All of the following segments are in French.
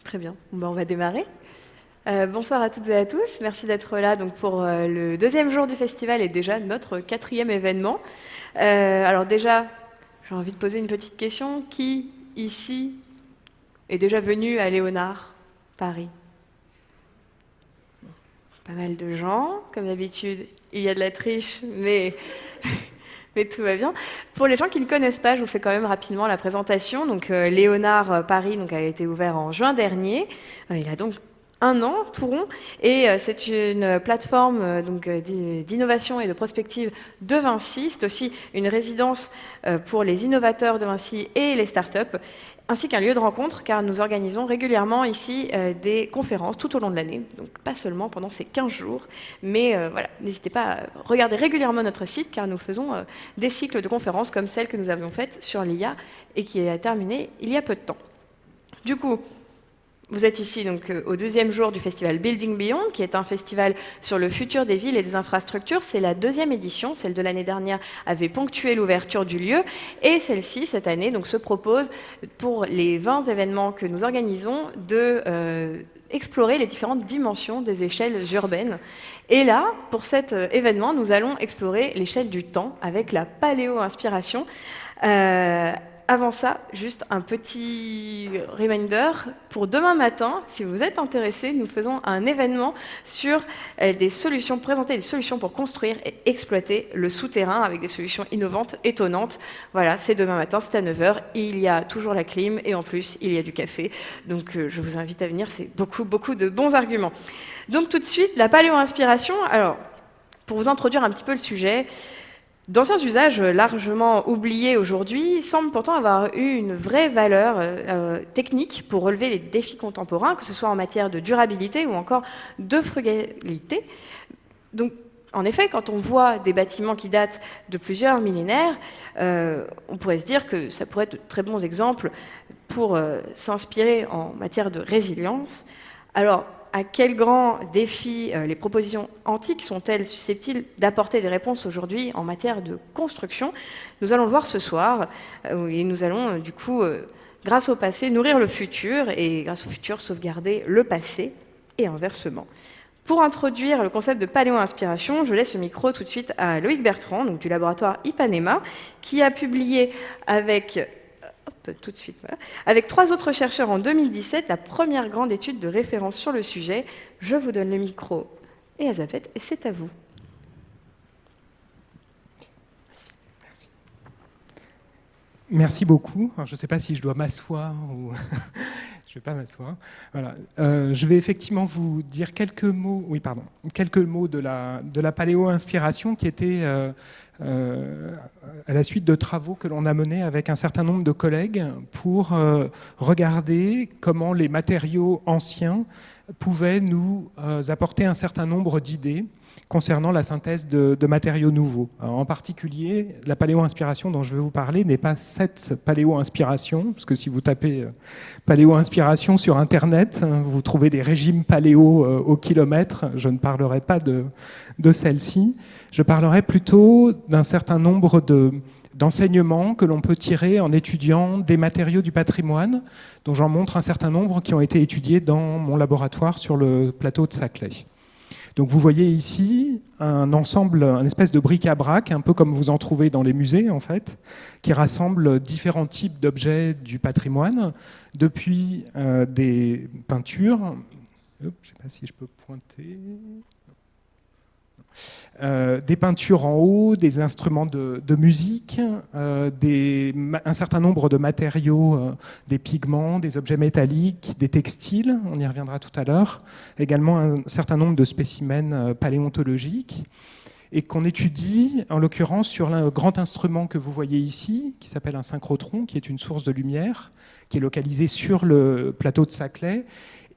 Très bien. Bon, ben, on va démarrer. Bonsoir à toutes et à tous. Merci d'être là donc, pour le deuxième jour du festival et déjà notre quatrième événement. Alors déjà, j'ai envie de poser une petite question. Qui ici est déjà venu à Léonard, Paris? Pas mal de gens, comme d'habitude. Il y a de la triche, mais mais tout va bien. Pour les gens qui ne connaissent pas, je vous fais quand même rapidement la présentation. Donc, Léonard Paris donc, a été ouvert en juin dernier. Il a donc un an, tout rond, et c'est une plateforme d'innovation et de prospective de Vinci. C'est aussi une résidence pour les innovateurs de Vinci et les startups, ainsi qu'un lieu de rencontre, car nous organisons régulièrement ici des conférences tout au long de l'année, donc pas seulement pendant ces 15 jours, mais voilà, n'hésitez pas à regarder régulièrement notre site, car nous faisons des cycles de conférences comme celle que nous avions faite sur l'IA et qui a terminé il y a peu de temps. Du coup, vous êtes ici donc, au deuxième jour du festival Building Beyond, qui est un festival sur le futur des villes et des infrastructures. C'est la deuxième édition. Celle de l'année dernière avait ponctué l'ouverture du lieu. Et celle-ci, cette année, donc, se propose, pour les 20 événements que nous organisons, de explorer les différentes dimensions des échelles urbaines. Et là, pour cet événement, nous allons explorer l'échelle du temps avec la paléo-inspiration. Avant ça, juste un petit reminder, pour demain matin, si vous êtes intéressés, nous faisons un événement sur des solutions, présenter des solutions pour construire et exploiter le souterrain avec des solutions innovantes, étonnantes. Voilà, c'est demain matin, c'est à 9 h. Il y a toujours la clim et en plus, il y a du café. Donc, je vous invite à venir, c'est beaucoup de bons arguments. Donc, tout de suite, la paléo-inspiration. Alors, pour vous introduire un petit peu le sujet, d'anciens usages largement oubliés aujourd'hui semblent pourtant avoir eu une vraie valeur technique pour relever les défis contemporains, que ce soit en matière de durabilité ou encore de frugalité. Donc, en effet, quand on voit des bâtiments qui datent de plusieurs millénaires, on pourrait se dire que ça pourrait être de très bons exemples pour s'inspirer en matière de résilience. Alors, à quels grands défis les propositions antiques sont-elles susceptibles d'apporter des réponses aujourd'hui en matière de construction? Nous allons le voir ce soir, et nous allons du coup, grâce au passé, nourrir le futur, et grâce au futur, sauvegarder le passé, et inversement. Pour introduire le concept de paléo-inspiration, je laisse le micro tout de suite à Loïc Bertrand, donc du laboratoire Ipanema, qui a publié avec... tout de suite, voilà. Avec 3 autres chercheurs en 2017, la première grande étude de référence sur le sujet. Je vous donne le micro et Elisabeth, et c'est à vous. Merci. Merci beaucoup. Alors, je ne sais pas si je dois m'asseoir ou... Je ne vais pas m'asseoir. Voilà. Je vais effectivement vous dire quelques mots de la paléo-inspiration qui était à la suite de travaux que l'on a menés avec un certain nombre de collègues pour regarder comment les matériaux anciens pouvaient nous apporter un certain nombre d'idées concernant la synthèse de matériaux nouveaux. Alors, en particulier, la paléo-inspiration dont je vais vous parler n'est pas cette paléo-inspiration, parce que si vous tapez paléo-inspiration sur Internet, vous trouvez des régimes paléo au kilomètre. Je ne parlerai pas de celle-ci. Je parlerai plutôt d'un certain nombre d'enseignements que l'on peut tirer en étudiant des matériaux du patrimoine, dont j'en montre un certain nombre qui ont été étudiés dans mon laboratoire sur le plateau de Saclay. Donc vous voyez ici un ensemble, une espèce de bric-à-brac, un peu comme vous en trouvez dans les musées en fait, qui rassemble différents types d'objets du patrimoine, depuis des peintures, je ne sais pas si je peux pointer, des peintures en haut, des instruments de musique, un certain nombre de matériaux, des pigments, des objets métalliques, des textiles, on y reviendra tout à l'heure, également un certain nombre de spécimens paléontologiques, et qu'on étudie en l'occurrence sur un grand instrument que vous voyez ici, qui s'appelle un synchrotron, qui est une source de lumière, qui est localisé sur le plateau de Saclay.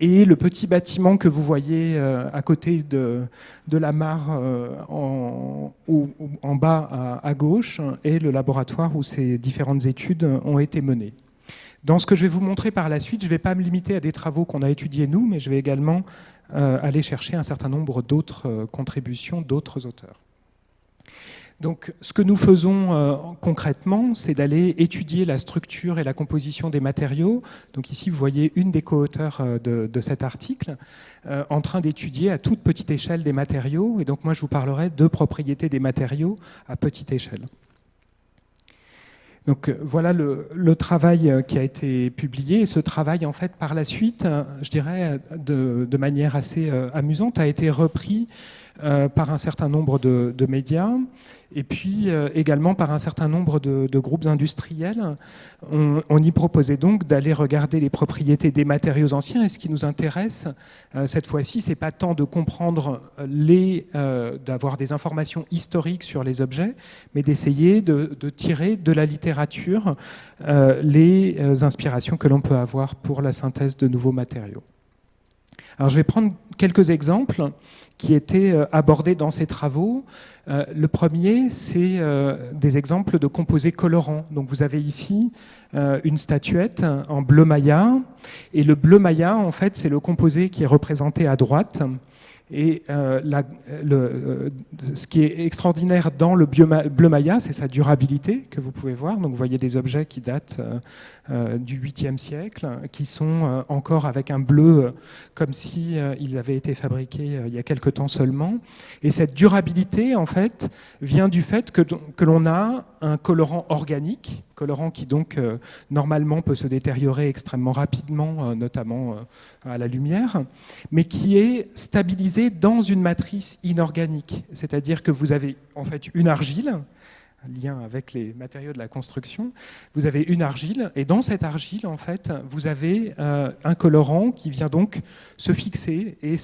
Et le petit bâtiment que vous voyez à côté de la mare en bas à gauche est le laboratoire où ces différentes études ont été menées. Dans ce que je vais vous montrer par la suite, je ne vais pas me limiter à des travaux qu'on a étudiés nous, mais je vais également aller chercher un certain nombre d'autres contributions d'autres auteurs. Donc, ce que nous faisons concrètement, c'est d'aller étudier la structure et la composition des matériaux. Donc ici, vous voyez une des co-auteurs de cet article en train d'étudier à toute petite échelle des matériaux. Et donc, moi, je vous parlerai de propriétés des matériaux à petite échelle. Donc voilà le travail qui a été publié. Et ce travail, en fait, par la suite, je dirais, de manière assez amusante, a été repris par un certain nombre de médias et puis également par un certain nombre de groupes industriels. On y proposait donc d'aller regarder les propriétés des matériaux anciens. Et ce qui nous intéresse cette fois-ci, c'est pas tant de comprendre d'avoir des informations historiques sur les objets, mais d'essayer de tirer de la littérature les inspirations que l'on peut avoir pour la synthèse de nouveaux matériaux. Alors, je vais prendre quelques exemples qui étaient abordés dans ces travaux. Le premier, c'est des exemples de composés colorants. Donc, vous avez ici une statuette en bleu maya. Et le bleu maya, en fait, c'est le composé qui est représenté à droite. Et ce qui est extraordinaire dans le bleu maya, c'est sa durabilité que vous pouvez voir. Donc vous voyez des objets qui datent du 8e siècle, qui sont encore avec un bleu comme si ils avaient été fabriqués il y a quelque temps seulement. Et cette durabilité, en fait, vient du fait que l'on a un colorant organique, colorant qui donc normalement peut se détériorer extrêmement rapidement, notamment à la lumière, mais qui est stabilisé dans une matrice inorganique. C'est-à-dire que vous avez en fait une argile, lien avec les matériaux de la construction, vous avez une argile, et dans cette argile, en fait, vous avez un colorant qui vient donc se fixer et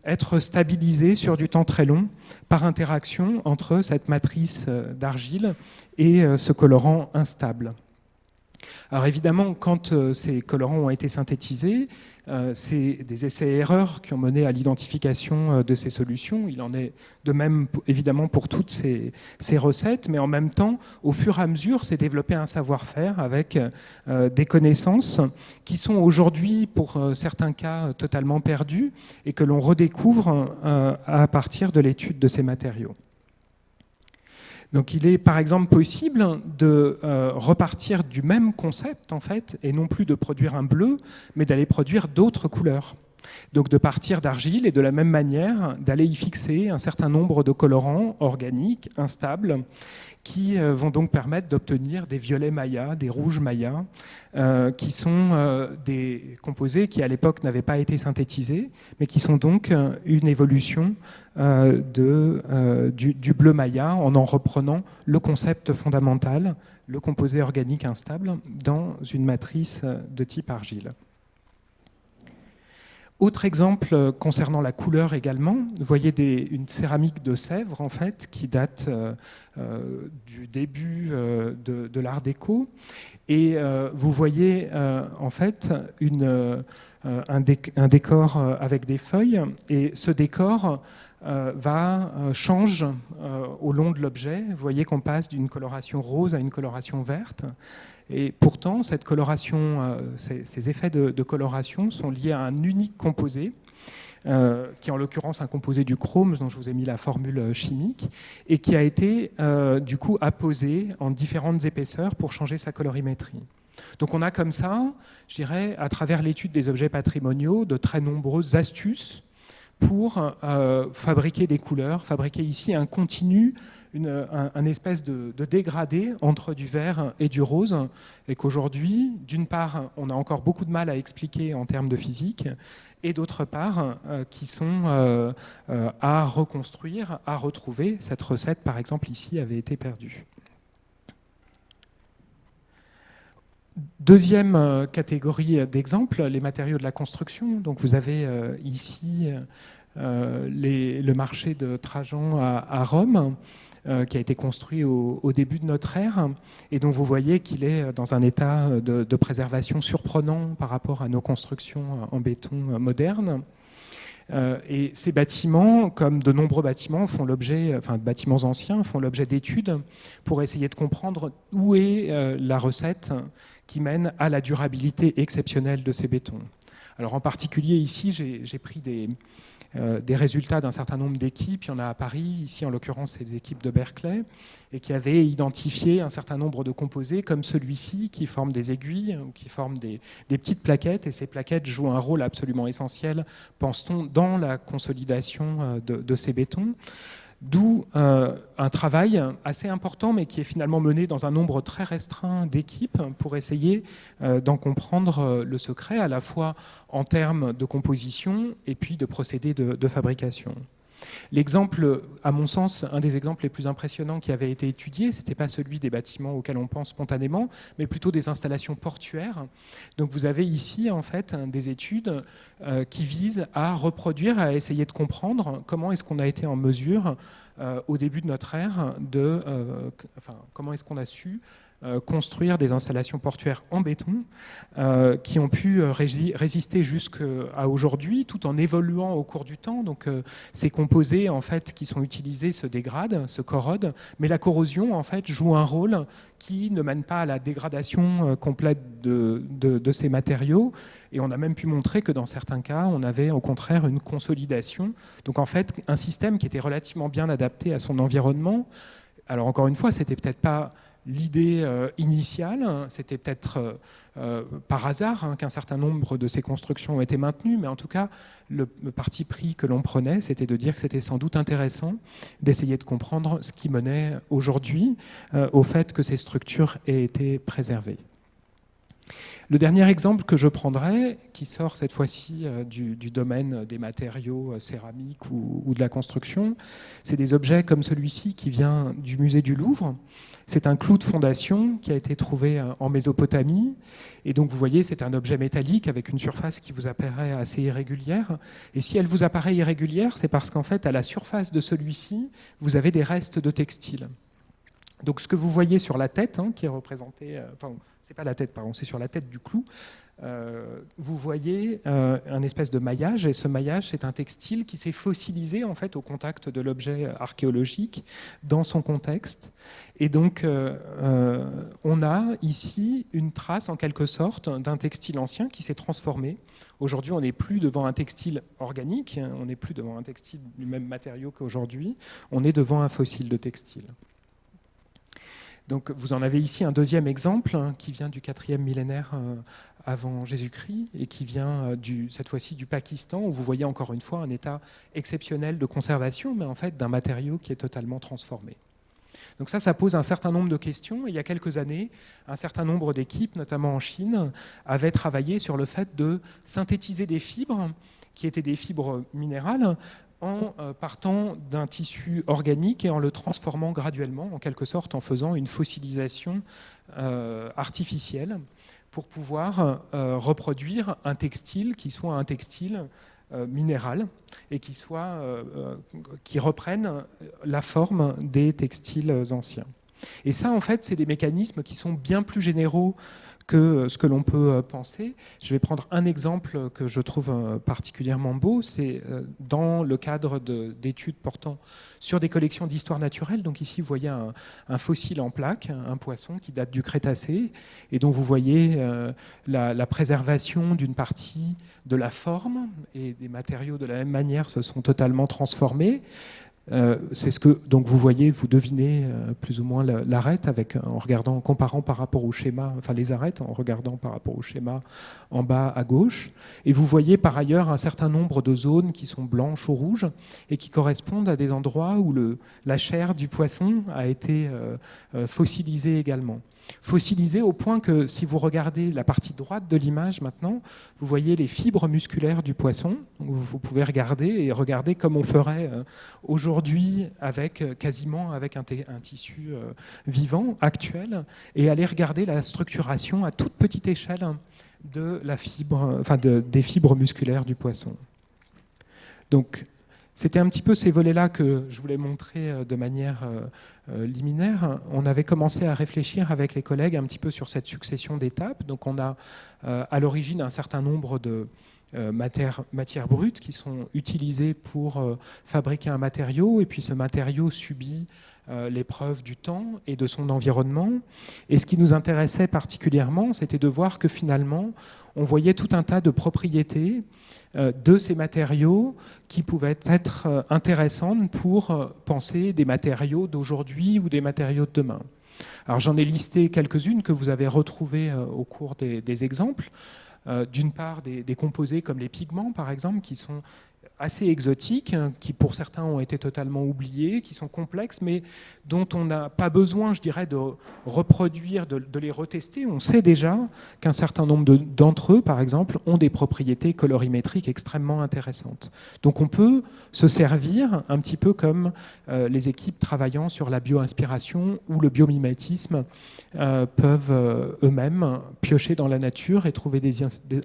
être stabilisé sur du temps très long par interaction entre cette matrice d'argile et ce colorant instable. Alors évidemment, quand ces colorants ont été synthétisés, c'est des essais-erreurs qui ont mené à l'identification de ces solutions. Il en est de même évidemment pour toutes ces recettes, mais en même temps, au fur et à mesure, s'est développé un savoir-faire avec des connaissances qui sont aujourd'hui, pour certains cas, totalement perdues et que l'on redécouvre à partir de l'étude de ces matériaux. Donc il est par exemple possible de repartir du même concept en fait, et non plus de produire un bleu, mais d'aller produire d'autres couleurs. Donc de partir d'argile et de la même manière d'aller y fixer un certain nombre de colorants organiques, instables, qui vont donc permettre d'obtenir des violets mayas, des rouges mayas, qui sont des composés qui à l'époque n'avaient pas été synthétisés, mais qui sont donc une évolution du bleu maya en reprenant le concept fondamental, le composé organique instable, dans une matrice de type argile. Autre exemple concernant la couleur également, vous voyez une céramique de Sèvres en fait, qui date du début de l'Art déco, et vous voyez en fait un décor avec des feuilles, et ce décor change au long de l'objet. Vous voyez qu'on passe d'une coloration rose à une coloration verte. Et pourtant, cette coloration, ces effets de coloration sont liés à un unique composé, qui est en l'occurrence un composé du chrome, dont je vous ai mis la formule chimique, et qui a été du coup apposé en différentes épaisseurs pour changer sa colorimétrie. Donc on a comme ça, je dirais, à travers l'étude des objets patrimoniaux, de très nombreuses astuces pour fabriquer des couleurs, fabriquer ici un continu, un espèce de dégradé entre du vert et du rose, et qu'aujourd'hui, d'une part, on a encore beaucoup de mal à expliquer en termes de physique, et d'autre part, qui sont à reconstruire, à retrouver. Cette recette, par exemple, ici, avait été perdue. Deuxième catégorie d'exemples, les matériaux de la construction. Donc vous avez ici le marché de Trajan à Rome, qui a été construit au début de notre ère, et dont vous voyez qu'il est dans un état de préservation surprenant par rapport à nos constructions en béton modernes. Et ces bâtiments, comme de nombreux bâtiments, bâtiments anciens, font l'objet d'études pour essayer de comprendre où est la recette qui mène à la durabilité exceptionnelle de ces bétons. Alors en particulier ici, j'ai pris des résultats d'un certain nombre d'équipes. Il y en a à Paris, ici en l'occurrence c'est des équipes de Berkeley, et qui avaient identifié un certain nombre de composés comme celui-ci, qui forment des aiguilles ou qui forment des petites plaquettes, et ces plaquettes jouent un rôle absolument essentiel, pense-t-on, dans la consolidation de ces bétons. D'où un travail assez important, mais qui est finalement mené dans un nombre très restreint d'équipes pour essayer d'en comprendre le secret, à la fois en termes de composition et puis de procédés de fabrication. L'exemple, à mon sens, un des exemples les plus impressionnants qui avait été étudié, ce n'était pas celui des bâtiments auxquels on pense spontanément, mais plutôt des installations portuaires. Donc vous avez ici en fait des études qui visent à reproduire, à essayer de comprendre comment est-ce qu'on a été en mesure, au début de notre ère, comment est-ce qu'on a su construire des installations portuaires en béton qui ont pu résister jusqu'à aujourd'hui, tout en évoluant au cours du temps. Donc ces composés en fait qui sont utilisés se dégradent, se corrodent, mais la corrosion en fait joue un rôle qui ne mène pas à la dégradation complète de ces matériaux. Et on a même pu montrer que dans certains cas, on avait au contraire une consolidation. Donc en fait, un système qui était relativement bien adapté à son environnement. Alors encore une fois, c'était peut-être pas l'idée initiale, c'était peut-être par hasard qu'un certain nombre de ces constructions ont été maintenues, mais en tout cas, le parti pris que l'on prenait, c'était de dire que c'était sans doute intéressant d'essayer de comprendre ce qui menait aujourd'hui au fait que ces structures aient été préservées. Le dernier exemple que je prendrai, qui sort cette fois-ci du domaine des matériaux céramiques ou de la construction, c'est des objets comme celui-ci qui vient du musée du Louvre. C'est un clou de fondation qui a été trouvé en Mésopotamie. Et donc vous voyez, c'est un objet métallique avec une surface qui vous apparaît assez irrégulière. Et si elle vous apparaît irrégulière, c'est parce qu'en fait, à la surface de celui-ci, vous avez des restes de textiles. Donc ce que vous voyez sur la tête, qui est représentée, c'est pas la tête, pardon, c'est sur la tête du clou, vous voyez un espèce de maillage, et ce maillage, c'est un textile qui s'est fossilisé en fait au contact de l'objet archéologique dans son contexte. Et donc on a ici une trace en quelque sorte d'un textile ancien qui s'est transformé. Aujourd'hui, on n'est plus devant un textile organique, on n'est plus devant un textile du même matériau qu'aujourd'hui, on est devant un fossile de textile. Donc, vous en avez ici un deuxième exemple qui vient du 4e millénaire avant Jésus-Christ et qui vient cette fois-ci du Pakistan, où vous voyez encore une fois un état exceptionnel de conservation, mais en fait d'un matériau qui est totalement transformé. Donc ça pose un certain nombre de questions. Et il y a quelques années, un certain nombre d'équipes, notamment en Chine, avaient travaillé sur le fait de synthétiser des fibres qui étaient des fibres minérales en partant d'un tissu organique et en le transformant graduellement, en quelque sorte en faisant une fossilisation artificielle pour pouvoir reproduire un textile qui soit un textile minéral et qui reprenne la forme des textiles anciens. Et ça, en fait, c'est des mécanismes qui sont bien plus généraux que ce que l'on peut penser. Je vais prendre un exemple que je trouve particulièrement beau. C'est dans le cadre d'études portant sur des collections d'histoire naturelle. Donc ici, vous voyez un fossile en plaque, un poisson qui date du Crétacé, et dont vous voyez la préservation d'une partie de la forme, et des matériaux de la même manière se sont totalement transformés. C'est ce que donc vous voyez, vous devinez plus ou moins l'arête en comparant par rapport au schéma, enfin les arêtes en regardant par rapport au schéma en bas à gauche. Et vous voyez par ailleurs un certain nombre de zones qui sont blanches ou rouges et qui correspondent à des endroits où la chair du poisson a été fossilisée également. Fossilisé au point que si vous regardez la partie droite de l'image maintenant, vous voyez les fibres musculaires du poisson. Donc vous pouvez regarder comme on ferait aujourd'hui quasiment avec un tissu vivant actuel, et aller regarder la structuration à toute petite échelle de des fibres musculaires du poisson. Donc c'était un petit peu ces volets-là que je voulais montrer de manière liminaire. On avait commencé à réfléchir avec les collègues un petit peu sur cette succession d'étapes. Donc on a à l'origine un certain nombre matières brutes qui sont utilisées pour fabriquer un matériau, et puis ce matériau subit l'épreuve du temps et de son environnement. Et ce qui nous intéressait particulièrement, c'était de voir que finalement, on voyait tout un tas de propriétés de ces matériaux qui pouvaient être intéressantes pour penser des matériaux d'aujourd'hui ou des matériaux de demain. Alors j'en ai listé quelques-unes que vous avez retrouvées au cours des exemples. D'une part, des composés comme les pigments, par exemple, qui sont assez exotiques, qui pour certains ont été totalement oubliés, qui sont complexes, mais dont on n'a pas besoin, je dirais, de reproduire, de les retester. On sait déjà qu'un certain nombre d'entre eux, par exemple, ont des propriétés colorimétriques extrêmement intéressantes. Donc on peut se servir un petit peu comme les équipes travaillant sur la bio-inspiration ou le biomimétisme peuvent eux-mêmes piocher dans la nature et trouver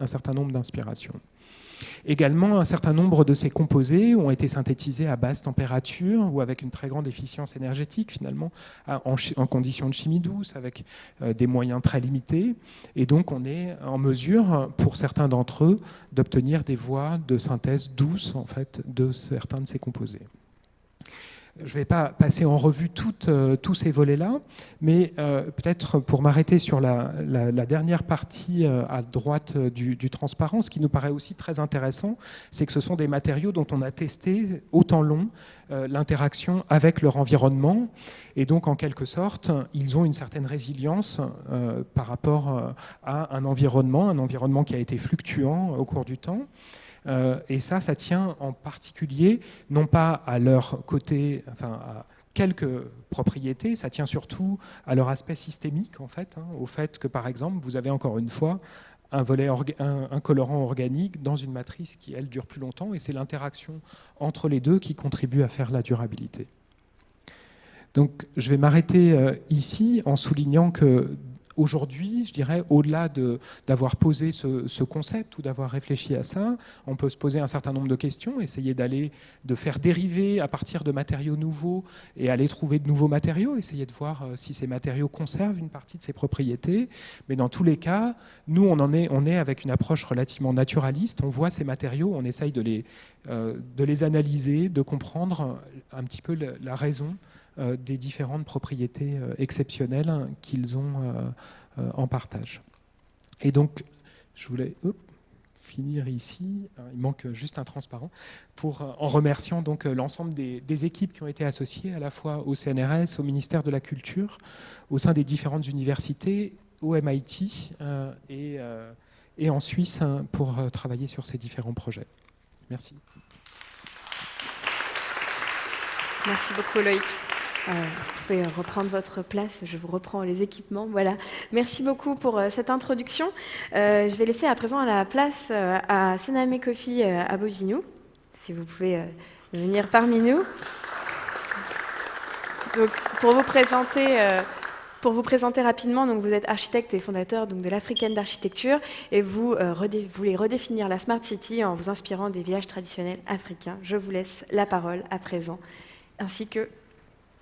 un certain nombre d'inspirations. Également, un certain nombre de ces composés ont été synthétisés à basse température ou avec une très grande efficience énergétique, finalement, en conditions de chimie douce, avec des moyens très limités. Et donc, on est en mesure, pour certains d'entre eux, d'obtenir des voies de synthèse douce, en fait, de certains de ces composés. Je ne vais pas passer en revue tous ces volets-là, mais peut-être pour m'arrêter sur la dernière partie à droite du transparent, ce qui nous paraît aussi très intéressant, c'est que ce sont des matériaux dont on a testé au temps long l'interaction avec leur environnement, et donc en quelque sorte, ils ont une certaine résilience par rapport à un environnement qui a été fluctuant au cours du temps. Et ça tient en particulier, non pas à leur côté, enfin à quelques propriétés, ça tient surtout à leur aspect systémique, en fait, au fait que, par exemple, vous avez encore une fois un colorant organique dans une matrice qui, elle, dure plus longtemps, et c'est l'interaction entre les deux qui contribue à faire la durabilité. Donc, je vais m'arrêter ici en soulignant que aujourd'hui, je dirais, au-delà d'avoir posé ce concept ou d'avoir réfléchi à ça, on peut se poser un certain nombre de questions, essayer de faire dériver à partir de matériaux nouveaux et aller trouver de nouveaux matériaux, essayer de voir si ces matériaux conservent une partie de ces propriétés. Mais dans tous les cas, nous, on est avec une approche relativement naturaliste. On voit ces matériaux, on essaye de les analyser, de comprendre un petit peu la raison des différentes propriétés exceptionnelles qu'ils ont en partage. Et donc, je voulais finir ici. Il manque juste un transparent en remerciant donc l'ensemble des équipes qui ont été associées à la fois au CNRS, au ministère de la Culture, au sein des différentes universités, au MIT et en Suisse pour travailler sur ces différents projets. Merci. Merci beaucoup, Loïc. Vous pouvez reprendre votre place, je vous reprends les équipements. Voilà. Merci beaucoup pour cette introduction. Je vais laisser à présent la place à Sename Kofi Aboginou, si vous pouvez venir parmi nous. Donc, pour vous présenter rapidement, donc vous êtes architecte et fondateur donc, de l'Africaine d'architecture et vous voulez redéfinir la Smart City en vous inspirant des villages traditionnels africains. Je vous laisse la parole à présent, ainsi que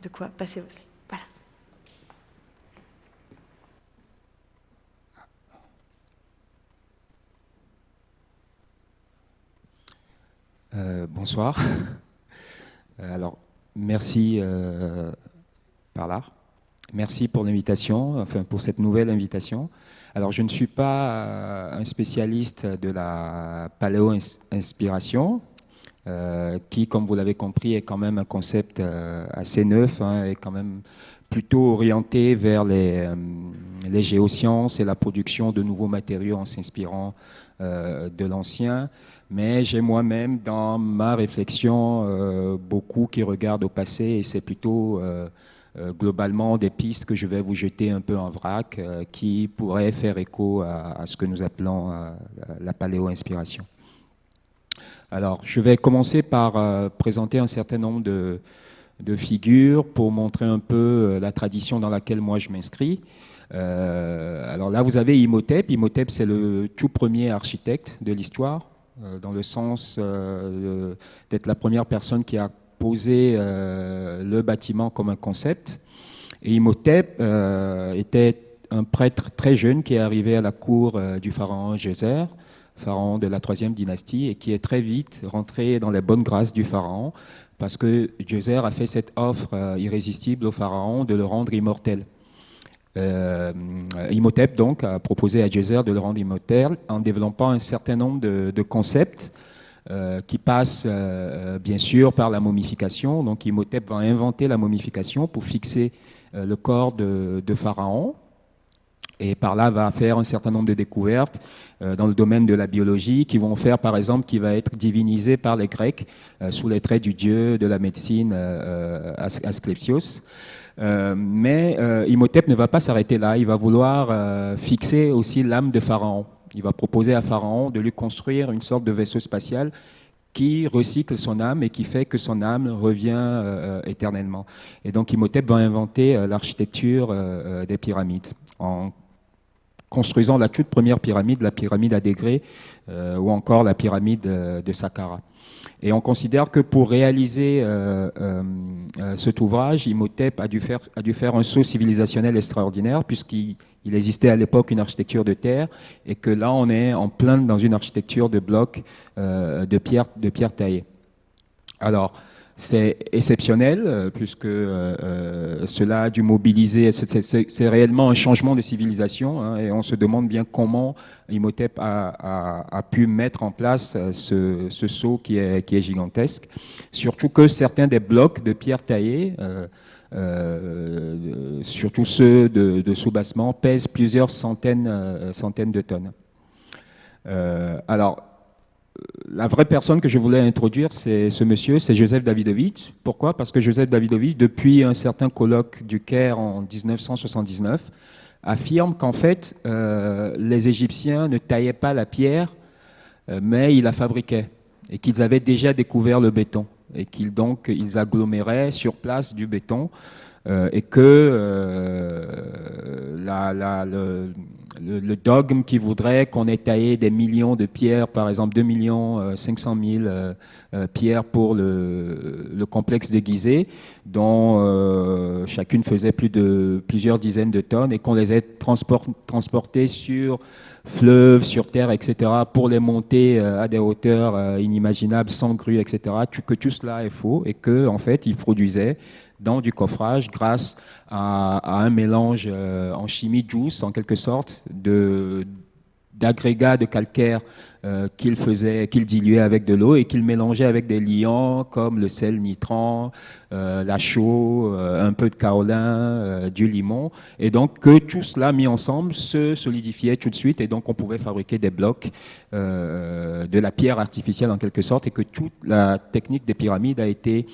de quoi passer votre ligne. Voilà. Bonsoir. Alors, merci Merci pour l'invitation, enfin pour cette nouvelle invitation. Alors, je ne suis pas un spécialiste de la paléo-inspiration, qui, comme vous l'avez compris, est quand même un concept assez neuf, et quand même plutôt orienté vers les géosciences et la production de nouveaux matériaux en s'inspirant de l'ancien. Mais j'ai moi-même, dans ma réflexion, beaucoup qui regardent au passé, et c'est plutôt globalement des pistes que je vais vous jeter un peu en vrac, qui pourraient faire écho à ce que nous appelons la paléo-inspiration. Alors, je vais commencer par présenter un certain nombre de figures pour montrer un peu la tradition dans laquelle moi je m'inscris. Alors là, vous avez Imhotep. Imhotep, c'est le tout premier architecte de l'histoire, dans le sens d'être la première personne qui a posé le bâtiment comme un concept. Et Imhotep était un prêtre très jeune qui est arrivé à la cour du pharaon Djéser, pharaon de la troisième dynastie, et qui est très vite rentré dans les bonnes grâces du pharaon, parce que Djoser a fait cette offre irrésistible au pharaon de le rendre immortel. Imhotep donc a proposé à Djoser de le rendre immortel en développant un certain nombre de concepts qui passent bien sûr par la momification. Donc Imhotep va inventer la momification pour fixer le corps de Pharaon, et par là va faire un certain nombre de découvertes dans le domaine de la biologie qui vont faire par exemple qu'il va être divinisé par les Grecs sous les traits du dieu de la médecine Asclépios. Mais Imhotep ne va pas s'arrêter là, il va vouloir fixer aussi l'âme de Pharaon. Il va proposer à Pharaon de lui construire une sorte de vaisseau spatial qui recycle son âme et qui fait que son âme revient éternellement. Et donc Imhotep va inventer l'architecture des pyramides en construisant la toute première pyramide, la pyramide à degrés, ou encore la pyramide de Saqqara. Et on considère que pour réaliser cet ouvrage, Imhotep a dû faire un saut civilisationnel extraordinaire, puisqu'il existait à l'époque une architecture de terre, et que là on est en plein dans une architecture de blocs de pierre taillée. Alors, c'est exceptionnel, puisque cela a dû mobiliser, c'est réellement un changement de civilisation, hein, et on se demande bien comment Imhotep a pu mettre en place ce saut qui est gigantesque. Surtout que certains des blocs de pierre taillée, surtout ceux de soubassement, pèsent plusieurs centaines de tonnes. Alors, la vraie personne que je voulais introduire, c'est ce monsieur, c'est Joseph Davidovich. Pourquoi? Parce que Joseph Davidovich, depuis un certain colloque du Caire en 1979, affirme qu'en fait, les Égyptiens ne taillaient pas la pierre, mais ils la fabriquaient, et qu'ils avaient déjà découvert le béton, et ils aggloméraient sur place du béton, et que le dogme qui voudrait qu'on ait taillé des millions de pierres, par exemple 2 500 000 pierres pour le complexe de Gizeh, dont chacune faisait plusieurs dizaines de tonnes, et qu'on les ait transportées sur fleuves, sur terre, etc., pour les monter à des hauteurs inimaginables, sans grue, etc., que tout cela est faux, et qu'en fait, ils produisaient dans du coffrage grâce à un mélange en chimie douce, en quelque sorte, d'agrégats de calcaire qu'il diluait avec de l'eau et qu'il mélangeait avec des liants comme le sel nitrant, la chaux, un peu de kaolin, du limon, et donc que tout cela mis ensemble se solidifiait tout de suite, et donc on pouvait fabriquer des blocs de la pierre artificielle en quelque sorte, et que toute la technique des pyramides a été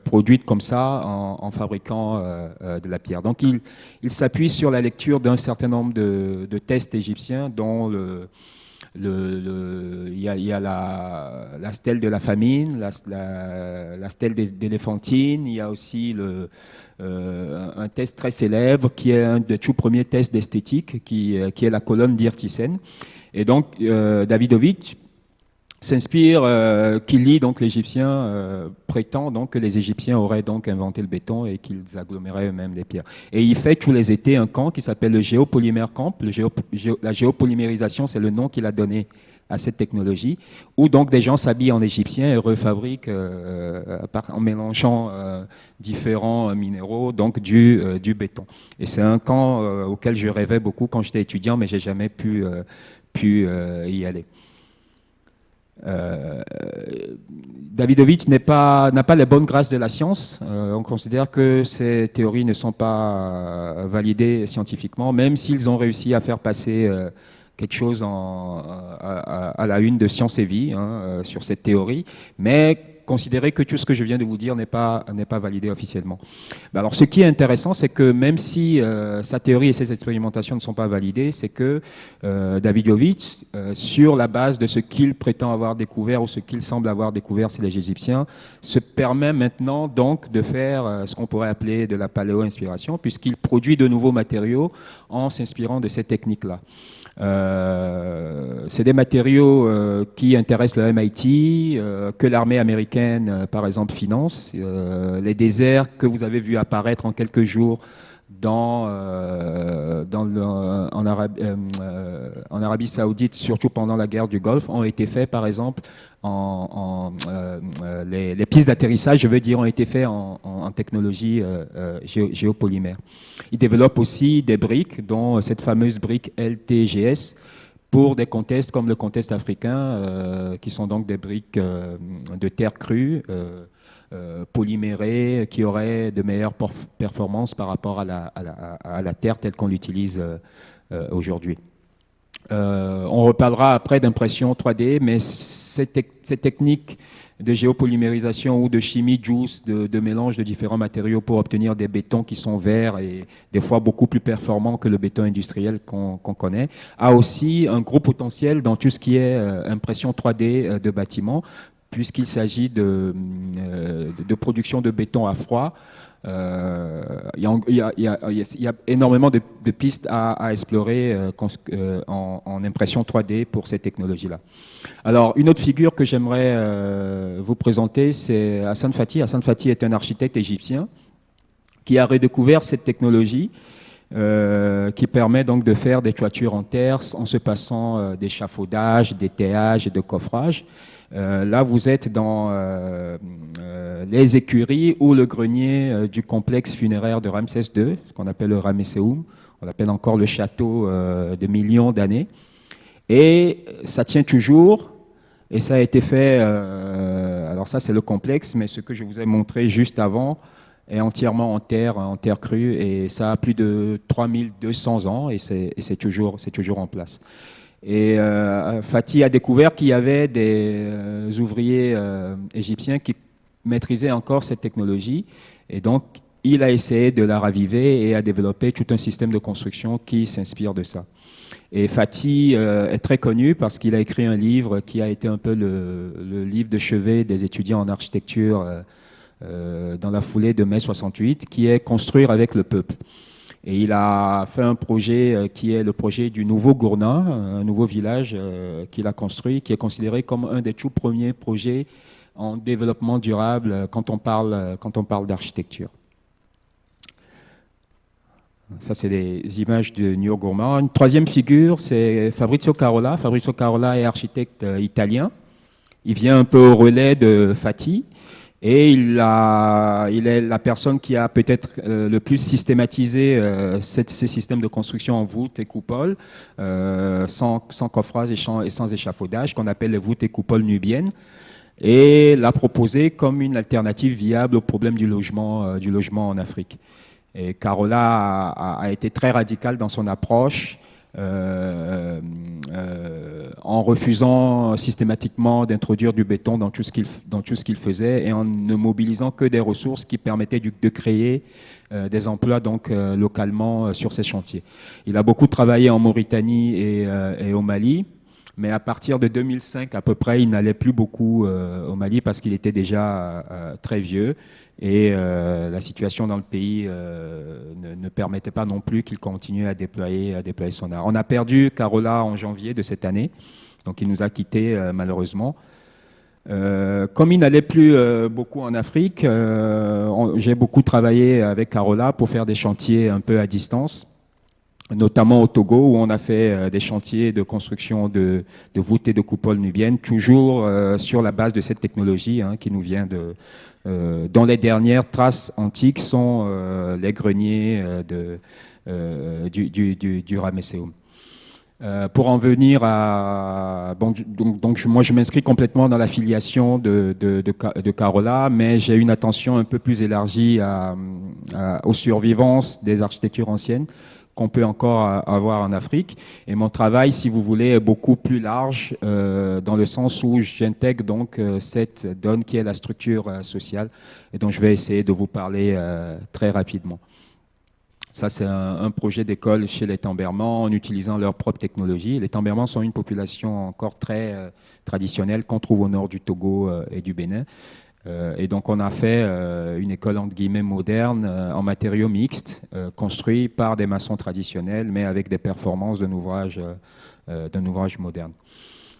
produite comme ça en fabriquant de la pierre. Donc il s'appuie sur la lecture d'un certain nombre de tests égyptiens, dont il y a la stèle de la famine, la stèle d'éléphantine, il y a aussi un test très célèbre qui est un des tout premiers tests d'esthétique, qui est la colonne d'Irtisen. Et donc Davidovich s'inspire, qui lit donc l'Égyptien, prétend donc que les Égyptiens auraient donc inventé le béton et qu'ils aggloméraient eux-mêmes les pierres. Et il fait tous les étés un camp qui s'appelle le Géopolymère Camp. La géopolymérisation, c'est le nom qu'il a donné à cette technologie, où donc des gens s'habillent en égyptien et refabriquent en mélangeant différents minéraux, donc du béton. Et c'est un camp auquel je rêvais beaucoup quand j'étais étudiant, mais j'ai jamais pu y aller. Davidovich n'a pas les bonnes grâces de la science. On considère que ces théories ne sont pas validées scientifiquement, même s'ils ont réussi à faire passer quelque chose à la une de Science et Vie sur cette théorie, mais considérez que tout ce que je viens de vous dire n'est pas validé officiellement. Alors, ce qui est intéressant, c'est que même si sa théorie et ses expérimentations ne sont pas validées, c'est que Davidovich, sur la base de ce qu'il prétend avoir découvert ou ce qu'il semble avoir découvert chez les Égyptiens, se permet maintenant donc de faire ce qu'on pourrait appeler de la paléo-inspiration, puisqu'il produit de nouveaux matériaux en s'inspirant de ces techniques-là. C'est des matériaux qui intéressent le MIT, que l'armée américaine, par exemple, finance. Les déserts que vous avez vus apparaître en quelques jours en Arabie Saoudite, surtout pendant la guerre du Golfe, ont été faits, par exemple, les pistes d'atterrissage, je veux dire, ont été faits en technologie géopolymère. Ils développent aussi des briques, dont cette fameuse brique LTGS, pour des contests comme le contest africain, qui sont donc des briques de terre crue, polymérées, qui auraient de meilleures performances par rapport à la terre telle qu'on l'utilise aujourd'hui. On reparlera après d'impression 3D, mais ces techniques de géopolymérisation ou de chimie juice, de mélange de différents matériaux pour obtenir des bétons qui sont verts et des fois beaucoup plus performants que le béton industriel qu'on connaît, a aussi un gros potentiel dans tout ce qui est impression 3D de bâtiments, puisqu'il s'agit de production de béton à froid. Il y a énormément de pistes à explorer en impression 3D pour ces technologies-là. Alors, une autre figure que j'aimerais vous présenter, c'est Hassan Fathy. Hassan Fathy est un architecte égyptien qui a redécouvert cette technologie qui permet donc de faire des toitures en terre en se passant d'échafaudage, d'étayage et de coffrage. Là, vous êtes dans les écuries ou le grenier du complexe funéraire de Ramsès II, ce qu'on appelle le Ramesseum. On l'appelle encore le château de millions d'années. Et ça tient toujours, et ça a été fait, alors ça c'est le complexe, mais ce que je vous ai montré juste avant est entièrement en terre crue, et ça a plus de 3200 ans, et c'est toujours en place. Et Fathy a découvert qu'il y avait des ouvriers égyptiens qui maîtrisaient encore cette technologie, et donc il a essayé de la raviver et a développé tout un système de construction qui s'inspire de ça. Et Fathy est très connu parce qu'il a écrit un livre qui a été un peu le livre de chevet des étudiants en architecture dans la foulée de mai 68, qui est Construire avec le peuple. Et il a fait un projet qui est le projet du nouveau Gourna, un nouveau village qu'il a construit, qui est considéré comme un des tout premiers projets en développement durable quand on parle d'architecture. Ça, c'est des images de New Gourna. Une troisième figure, c'est Fabrizio Carola. Fabrizio Carola est architecte italien. Il vient un peu au relais de Fathy. Et il est la personne qui a peut-être le plus systématisé ce système de construction en voûte et coupole, sans coffrage et sans échafaudage, qu'on appelle les voûtes et coupoles nubiennes, et l'a proposé comme une alternative viable au problème du logement en Afrique. Et Carola a été très radical dans son approche, en refusant systématiquement d'introduire du béton dans tout ce qu'il faisait et en ne mobilisant que des ressources qui permettaient de créer des emplois donc localement sur ces chantiers. Il a beaucoup travaillé en Mauritanie et au Mali, mais à partir de 2005 à peu près, il n'allait plus beaucoup au Mali parce qu'il était déjà très vieux. Et la situation dans le pays ne permettait pas non plus qu'il continue à déployer son art. On a perdu Carola en janvier de cette année, donc il nous a quittés malheureusement. Comme il n'allait plus beaucoup en Afrique, j'ai beaucoup travaillé avec Carola pour faire des chantiers un peu à distance, notamment au Togo, où on a fait des chantiers de construction de voûtes et de coupoles nubiennes, toujours sur la base de cette technologie qui nous vient dont les dernières traces antiques sont les greniers du Ramesseum. Pour en venir à... Bon, donc moi, je m'inscris complètement dans l'affiliation de Carola, mais j'ai une attention un peu plus élargie aux survivances des architectures anciennes qu'on peut encore avoir en Afrique. Et mon travail, si vous voulez, est beaucoup plus large dans le sens où j'intègre donc cette donne qui est la structure sociale et dont je vais essayer de vous parler très rapidement. Ça, c'est un projet d'école chez les Tambérmans en utilisant leur propre technologie. Les Tambérmans sont une population encore très traditionnelle qu'on trouve au nord du Togo et du Bénin. Et donc on a fait une école entre guillemets moderne en matériaux mixtes, construit par des maçons traditionnels, mais avec des performances d'un ouvrage moderne.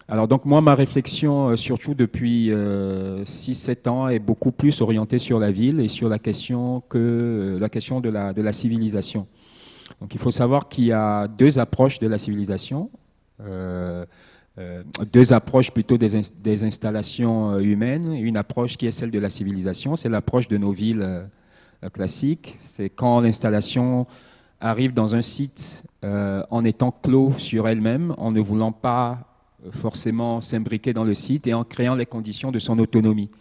Alors donc moi, ma réflexion, surtout depuis 6-7 ans, est beaucoup plus orientée sur la ville et sur la question de la civilisation. Donc il faut savoir qu'il y a deux approches de la civilisation, deux approches plutôt des installations humaines. Une approche qui est celle de la civilisation, c'est l'approche de nos villes classiques. C'est quand l'installation arrive dans un site en étant clos sur elle-même, en ne voulant pas forcément s'imbriquer dans le site et en créant les conditions de son autonomie.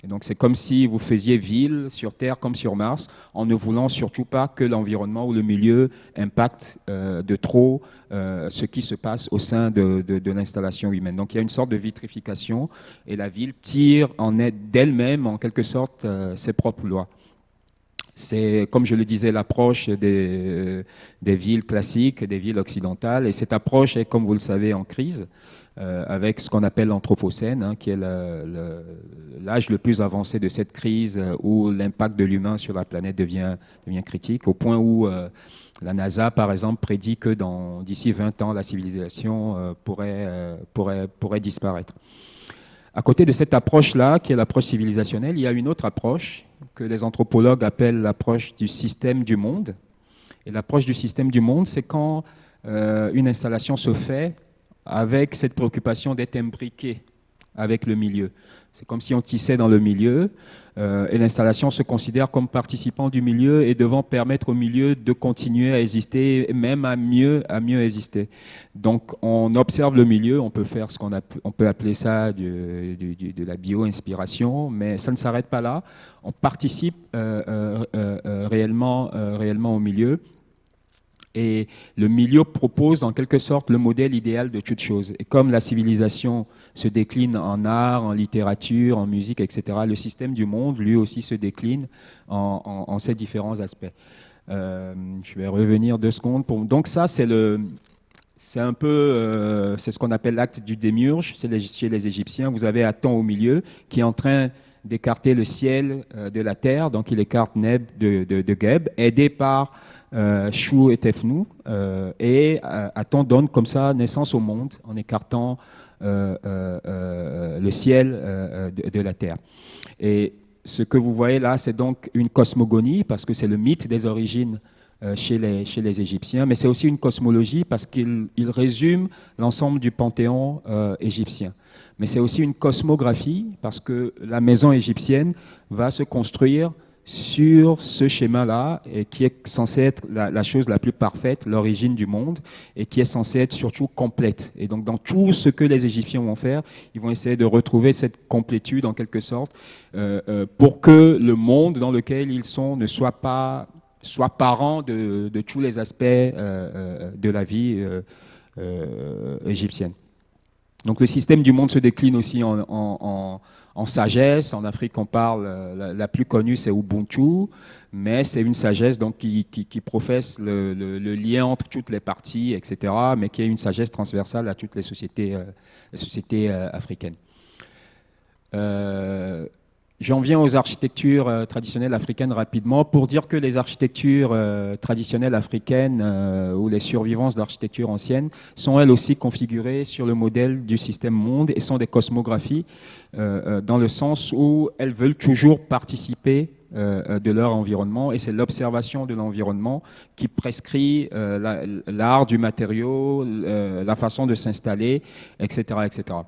Et donc c'est comme si vous faisiez ville sur Terre comme sur Mars, en ne voulant surtout pas que l'environnement ou le milieu impacte de trop ce qui se passe au sein de l'installation humaine. Donc il y a une sorte de vitrification et la ville tire d'elle-même en quelque sorte ses propres lois. C'est, comme je le disais, l'approche des villes classiques, des villes occidentales. Et cette approche est, comme vous le savez, en crise, avec ce qu'on appelle l'Anthropocène, hein, qui est l'âge le plus avancé de cette crise, où l'impact de l'humain sur la planète devient critique, au point où la NASA, par exemple, prédit que d'ici 20 ans, la civilisation pourrait disparaître. À côté de cette approche-là, qui est l'approche civilisationnelle, il y a une autre approche que les anthropologues appellent l'approche du système du monde. Et l'approche du système du monde, c'est quand une installation se fait avec cette préoccupation d'être imbriquée avec le milieu. C'est comme si on tissait dans le milieu et l'installation se considère comme participant du milieu et devant permettre au milieu de continuer à exister, même à mieux exister. Donc on observe le milieu, on peut faire on peut appeler ça de la bio-inspiration, mais ça ne s'arrête pas là. On participe réellement au milieu. Et le milieu propose en quelque sorte le modèle idéal de toute chose. Et comme la civilisation se décline en art, en littérature, en musique, etc., le système du monde, lui aussi, se décline en ces différents aspects. Je vais revenir 2 secondes. Donc ça, c'est un peu, c'est ce qu'on appelle l'acte du démiurge. Chez les Égyptiens, vous avez Aton au milieu qui est en train d'écarter le ciel de la terre. Donc il écarte Neb de Geb, aidé par Chou et Tefnou, et Aton donne comme ça naissance au monde en écartant le ciel de la terre. Et ce que vous voyez là, c'est donc une cosmogonie, parce que c'est le mythe des origines chez les Égyptiens, mais c'est aussi une cosmologie parce qu'il résume l'ensemble du panthéon égyptien. Mais c'est aussi une cosmographie parce que la maison égyptienne va se construire sur ce schéma-là, et qui est censé être la chose la plus parfaite, l'origine du monde, et qui est censé être surtout complète. Et donc dans tout ce que les Égyptiens vont faire, ils vont essayer de retrouver cette complétude en quelque sorte, pour que le monde dans lequel ils sont ne soit parent de tous les aspects de la vie égyptienne. Donc le système du monde se décline aussi en sagesse. En Afrique, on parle, la plus connue, c'est Ubuntu, mais c'est une sagesse donc, qui professe le lien entre toutes les parties, etc., mais qui est une sagesse transversale à toutes les sociétés africaines. J'en viens aux architectures traditionnelles africaines rapidement pour dire que les architectures traditionnelles africaines ou les survivances d'architectures anciennes sont elles aussi configurées sur le modèle du système monde et sont des cosmographies dans le sens où elles veulent toujours participer de leur environnement, et c'est l'observation de l'environnement qui prescrit l'art du matériau, la façon de s'installer, etc., etc.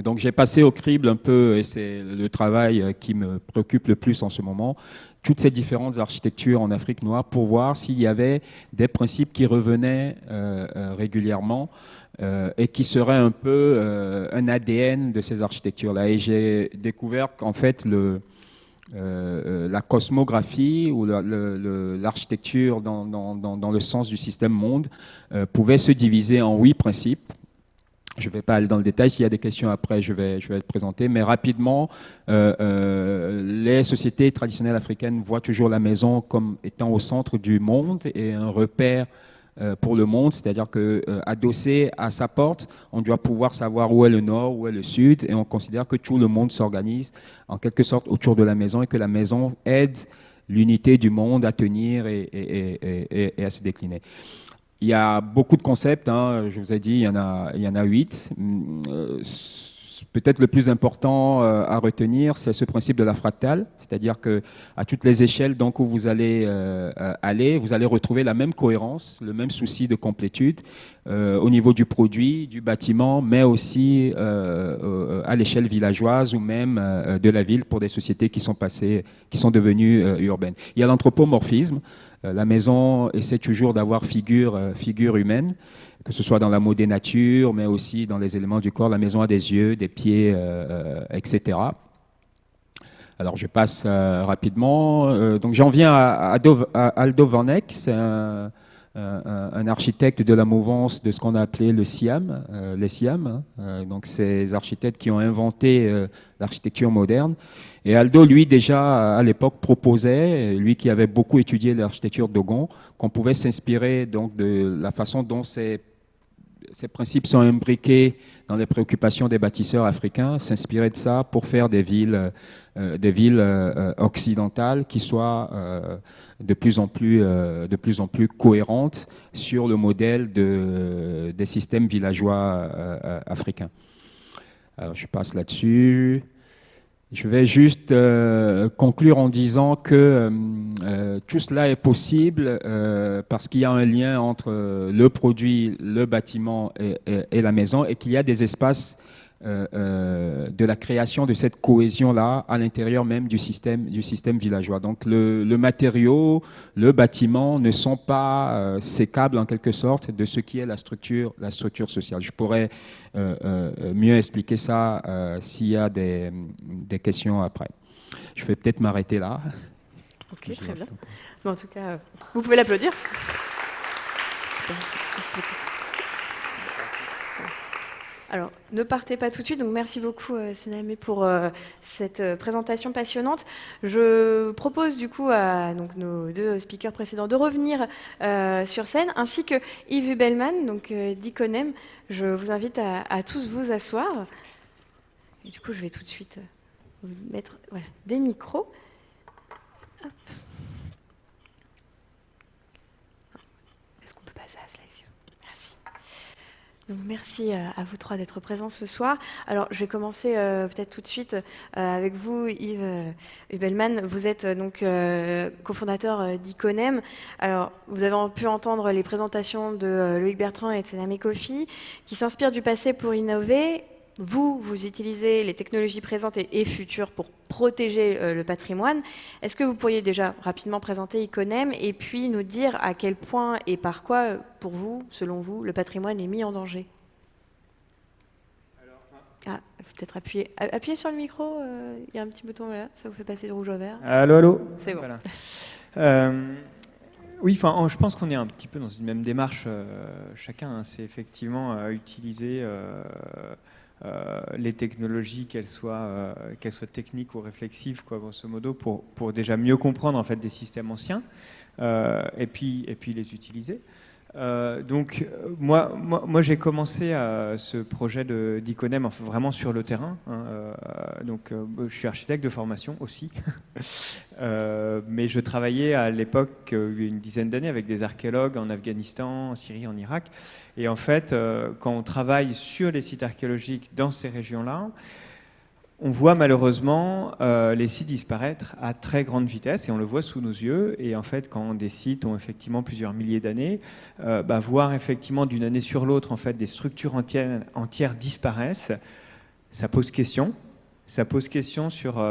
Donc j'ai passé au crible un peu, et c'est le travail qui me préoccupe le plus en ce moment, toutes ces différentes architectures en Afrique noire pour voir s'il y avait des principes qui revenaient régulièrement et qui seraient un peu un ADN de ces architectures-là. Et j'ai découvert qu'en fait la cosmographie ou l'architecture dans le sens du système monde pouvait se diviser en 8 principes. Je ne vais pas aller dans le détail, s'il y a des questions après, je vais te présenter, mais rapidement, les sociétés traditionnelles africaines voient toujours la maison comme étant au centre du monde et un repère pour le monde, c'est-à-dire qu'adossé à sa porte, on doit pouvoir savoir où est le nord, où est le sud, et on considère que tout le monde s'organise en quelque sorte autour de la maison et que la maison aide l'unité du monde à tenir et à se décliner. il y a beaucoup de concepts, hein, je vous ai dit, il y en a 8. Peut-être le plus important à retenir, c'est ce principe de la fractale, c'est-à-dire qu'à toutes les échelles donc, où vous allez aller, vous allez retrouver la même cohérence, le même souci de complétude au niveau du produit, du bâtiment, mais aussi à l'échelle villageoise ou même de la ville pour des sociétés qui sont devenues urbaines. Il y a l'anthropomorphisme. La maison essaie toujours d'avoir figure humaine, que ce soit dans la mode des natures, mais aussi dans les éléments du corps. La maison a des yeux, des pieds, etc. Alors, je passe rapidement. Donc, j'en viens à Aldo Van Eyck. C'est un architecte de la mouvance de ce qu'on a appelé le Siam, les Siam. Donc, ces architectes qui ont inventé l'architecture moderne. Et Aldo, lui, déjà, à l'époque, proposait, lui qui avait beaucoup étudié l'architecture Dogon, qu'on pouvait s'inspirer donc de la façon dont ces principes sont imbriqués dans les préoccupations des bâtisseurs africains, s'inspirer de ça pour faire des villes occidentales qui soient de plus en plus cohérentes sur le modèle des systèmes villageois africains. Alors, je passe là-dessus. Je vais juste conclure en disant que tout cela est possible parce qu'il y a un lien entre le produit, le bâtiment et la maison, et qu'il y a des espaces de la création de cette cohésion-là à l'intérieur même du système villageois. Donc le matériau, le bâtiment ne sont pas sécables en quelque sorte de ce qui est la structure sociale. Je pourrais mieux expliquer ça s'il y a des questions après. Je vais peut-être m'arrêter là. Ok, très bien. Mais en tout cas, vous pouvez l'applaudir. Merci beaucoup. Alors, ne partez pas tout de suite. Donc, merci beaucoup, Senamé, pour cette présentation passionnante. Je propose du coup à donc, nos deux speakers précédents de revenir sur scène, ainsi que Yves Hubelmann, donc d'Iconem. Je vous invite à tous vous asseoir. Et du coup, je vais tout de suite vous mettre des micros. Hop. Est-ce qu'on peut passer à Slide? Merci. Donc, merci à vous trois d'être présents ce soir. Alors, je vais commencer peut-être tout de suite avec vous, Yves Hubelmann. Vous êtes donc cofondateur d'Iconem. Alors, vous avez pu entendre les présentations de Loïc Bertrand et de Senamé Kofi, qui s'inspirent du passé pour innover. Vous utilisez les technologies présentes et futures pour protéger le patrimoine. Est-ce que vous pourriez déjà rapidement présenter Iconem et puis nous dire à quel point et par quoi, pour vous, selon vous, le patrimoine est mis en danger? Peut-être appuyer sur le micro. Il y a un petit bouton là, ça vous fait passer de rouge au vert. Allô. C'est bon. Voilà. Oui, je pense qu'on est un petit peu dans une même démarche chacun. Hein. C'est effectivement utiliser les technologies, qu'elles soient techniques ou réflexives, quoi, grosso modo, pour déjà mieux comprendre en fait des systèmes anciens et puis les utiliser. Donc moi j'ai commencé ce projet d'Iconem vraiment sur le terrain. Hein, donc je suis architecte de formation aussi, mais je travaillais à l'époque une dizaine d'années avec des archéologues en Afghanistan, en Syrie, en Irak. Et en fait, quand on travaille sur les sites archéologiques dans ces régions-là, on voit malheureusement les sites disparaître à très grande vitesse et on le voit sous nos yeux. Et en fait, quand des sites ont effectivement plusieurs milliers d'années, voir effectivement d'une année sur l'autre en fait des structures entières disparaissent, ça pose question. Ça pose question sur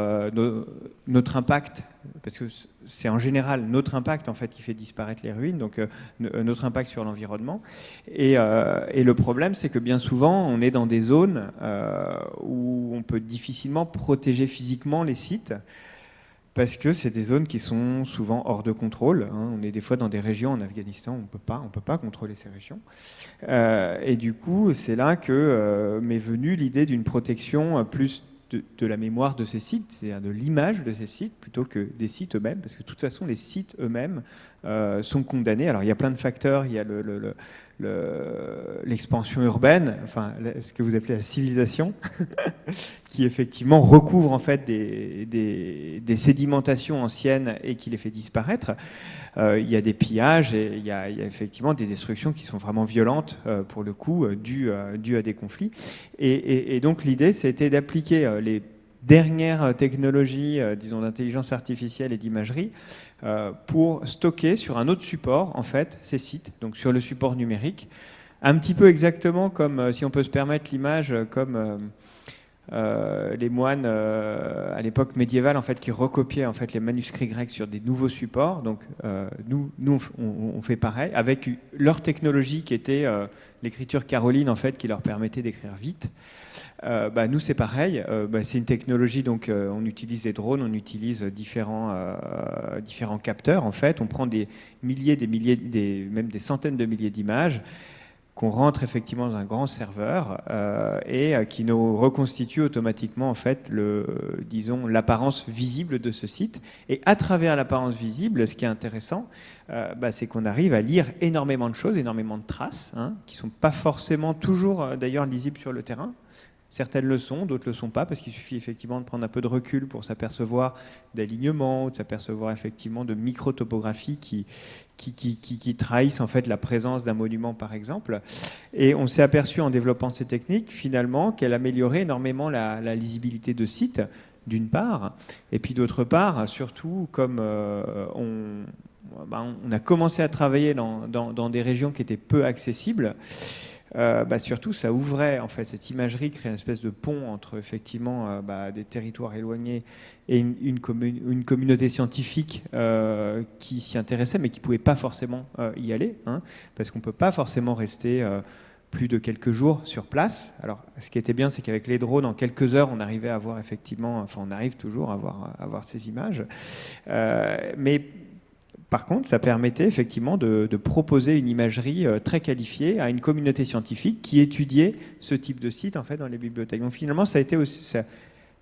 notre impact, parce que c'est en général notre impact en fait qui fait disparaître les ruines, donc notre impact sur l'environnement. Et le problème, c'est que bien souvent, on est dans des zones où on peut difficilement protéger physiquement les sites, parce que c'est des zones qui sont souvent hors de contrôle. Hein. On est des fois dans des régions en Afghanistan, on peut pas contrôler ces régions. Et du coup, c'est là que m'est venue l'idée d'une protection plus de la mémoire de ces sites, c'est-à-dire de l'image de ces sites, plutôt que des sites eux-mêmes, parce que de toute façon, les sites eux-mêmes sont condamnés. Alors, il y a plein de facteurs, il y a l'expansion urbaine, enfin ce que vous appelez la civilisation, qui effectivement recouvre en fait des sédimentations anciennes et qui les fait disparaître. Il y a des pillages et il y a effectivement des destructions qui sont vraiment violentes pour le coup, dues à des conflits. Et donc l'idée, c'était d'appliquer les dernières technologies, disons, d'intelligence artificielle et d'imagerie pour stocker sur un autre support, en fait, ces sites, donc sur le support numérique, un petit peu exactement comme, si on peut se permettre l'image, comme les moines à l'époque médiévale, en fait, qui recopiaient en fait les manuscrits grecs sur des nouveaux supports. Donc nous on fait pareil avec leur technologie qui était l'écriture caroline, en fait, qui leur permettait d'écrire vite. Nous c'est pareil, c'est une technologie, donc on utilise des drones, on utilise différents capteurs, en fait, on prend des milliers, même des centaines de milliers d'images qu'on rentre effectivement dans un grand serveur et qui nous reconstitue automatiquement, en fait, disons, l'apparence visible de ce site. Et à travers l'apparence visible, ce qui est intéressant, c'est qu'on arrive à lire énormément de choses, énormément de traces, qui ne sont pas forcément toujours d'ailleurs lisibles sur le terrain. Certaines le sont, d'autres ne le sont pas, parce qu'il suffit effectivement de prendre un peu de recul pour s'apercevoir d'alignements, de s'apercevoir effectivement de micro-topographies qui trahissent en fait la présence d'un monument, par exemple. Et on s'est aperçu en développant ces techniques, finalement, qu'elle améliorait énormément la lisibilité de sites, d'une part, et puis d'autre part, surtout comme on a commencé à travailler dans des régions qui étaient peu accessibles. Surtout, ça ouvrait, en fait, cette imagerie, créait une espèce de pont entre effectivement des territoires éloignés et une communauté scientifique qui s'y intéressait, mais qui ne pouvait pas forcément y aller, parce qu'on ne peut pas forcément rester plus de quelques jours sur place. Alors, ce qui était bien, c'est qu'avec les drones, en quelques heures, on arrivait à voir effectivement, enfin, on arrive toujours à voir ces images. Mais par contre, ça permettait effectivement de proposer une imagerie très qualifiée à une communauté scientifique qui étudiait ce type de site, en fait, dans les bibliothèques. Donc finalement, ça a été aussi,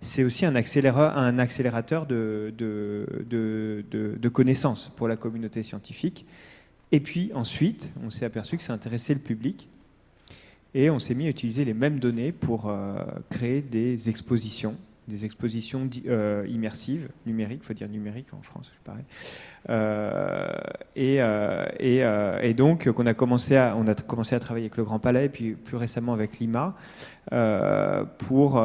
c'est aussi un accélérateur de connaissances pour la communauté scientifique. Et puis ensuite, on s'est aperçu que ça intéressait le public et on s'est mis à utiliser les mêmes données pour créer des expositions immersives, numériques, il faut dire numérique en France, c'est pareil. Et donc, on a commencé à travailler avec le Grand Palais, et puis plus récemment avec l'IMA, pour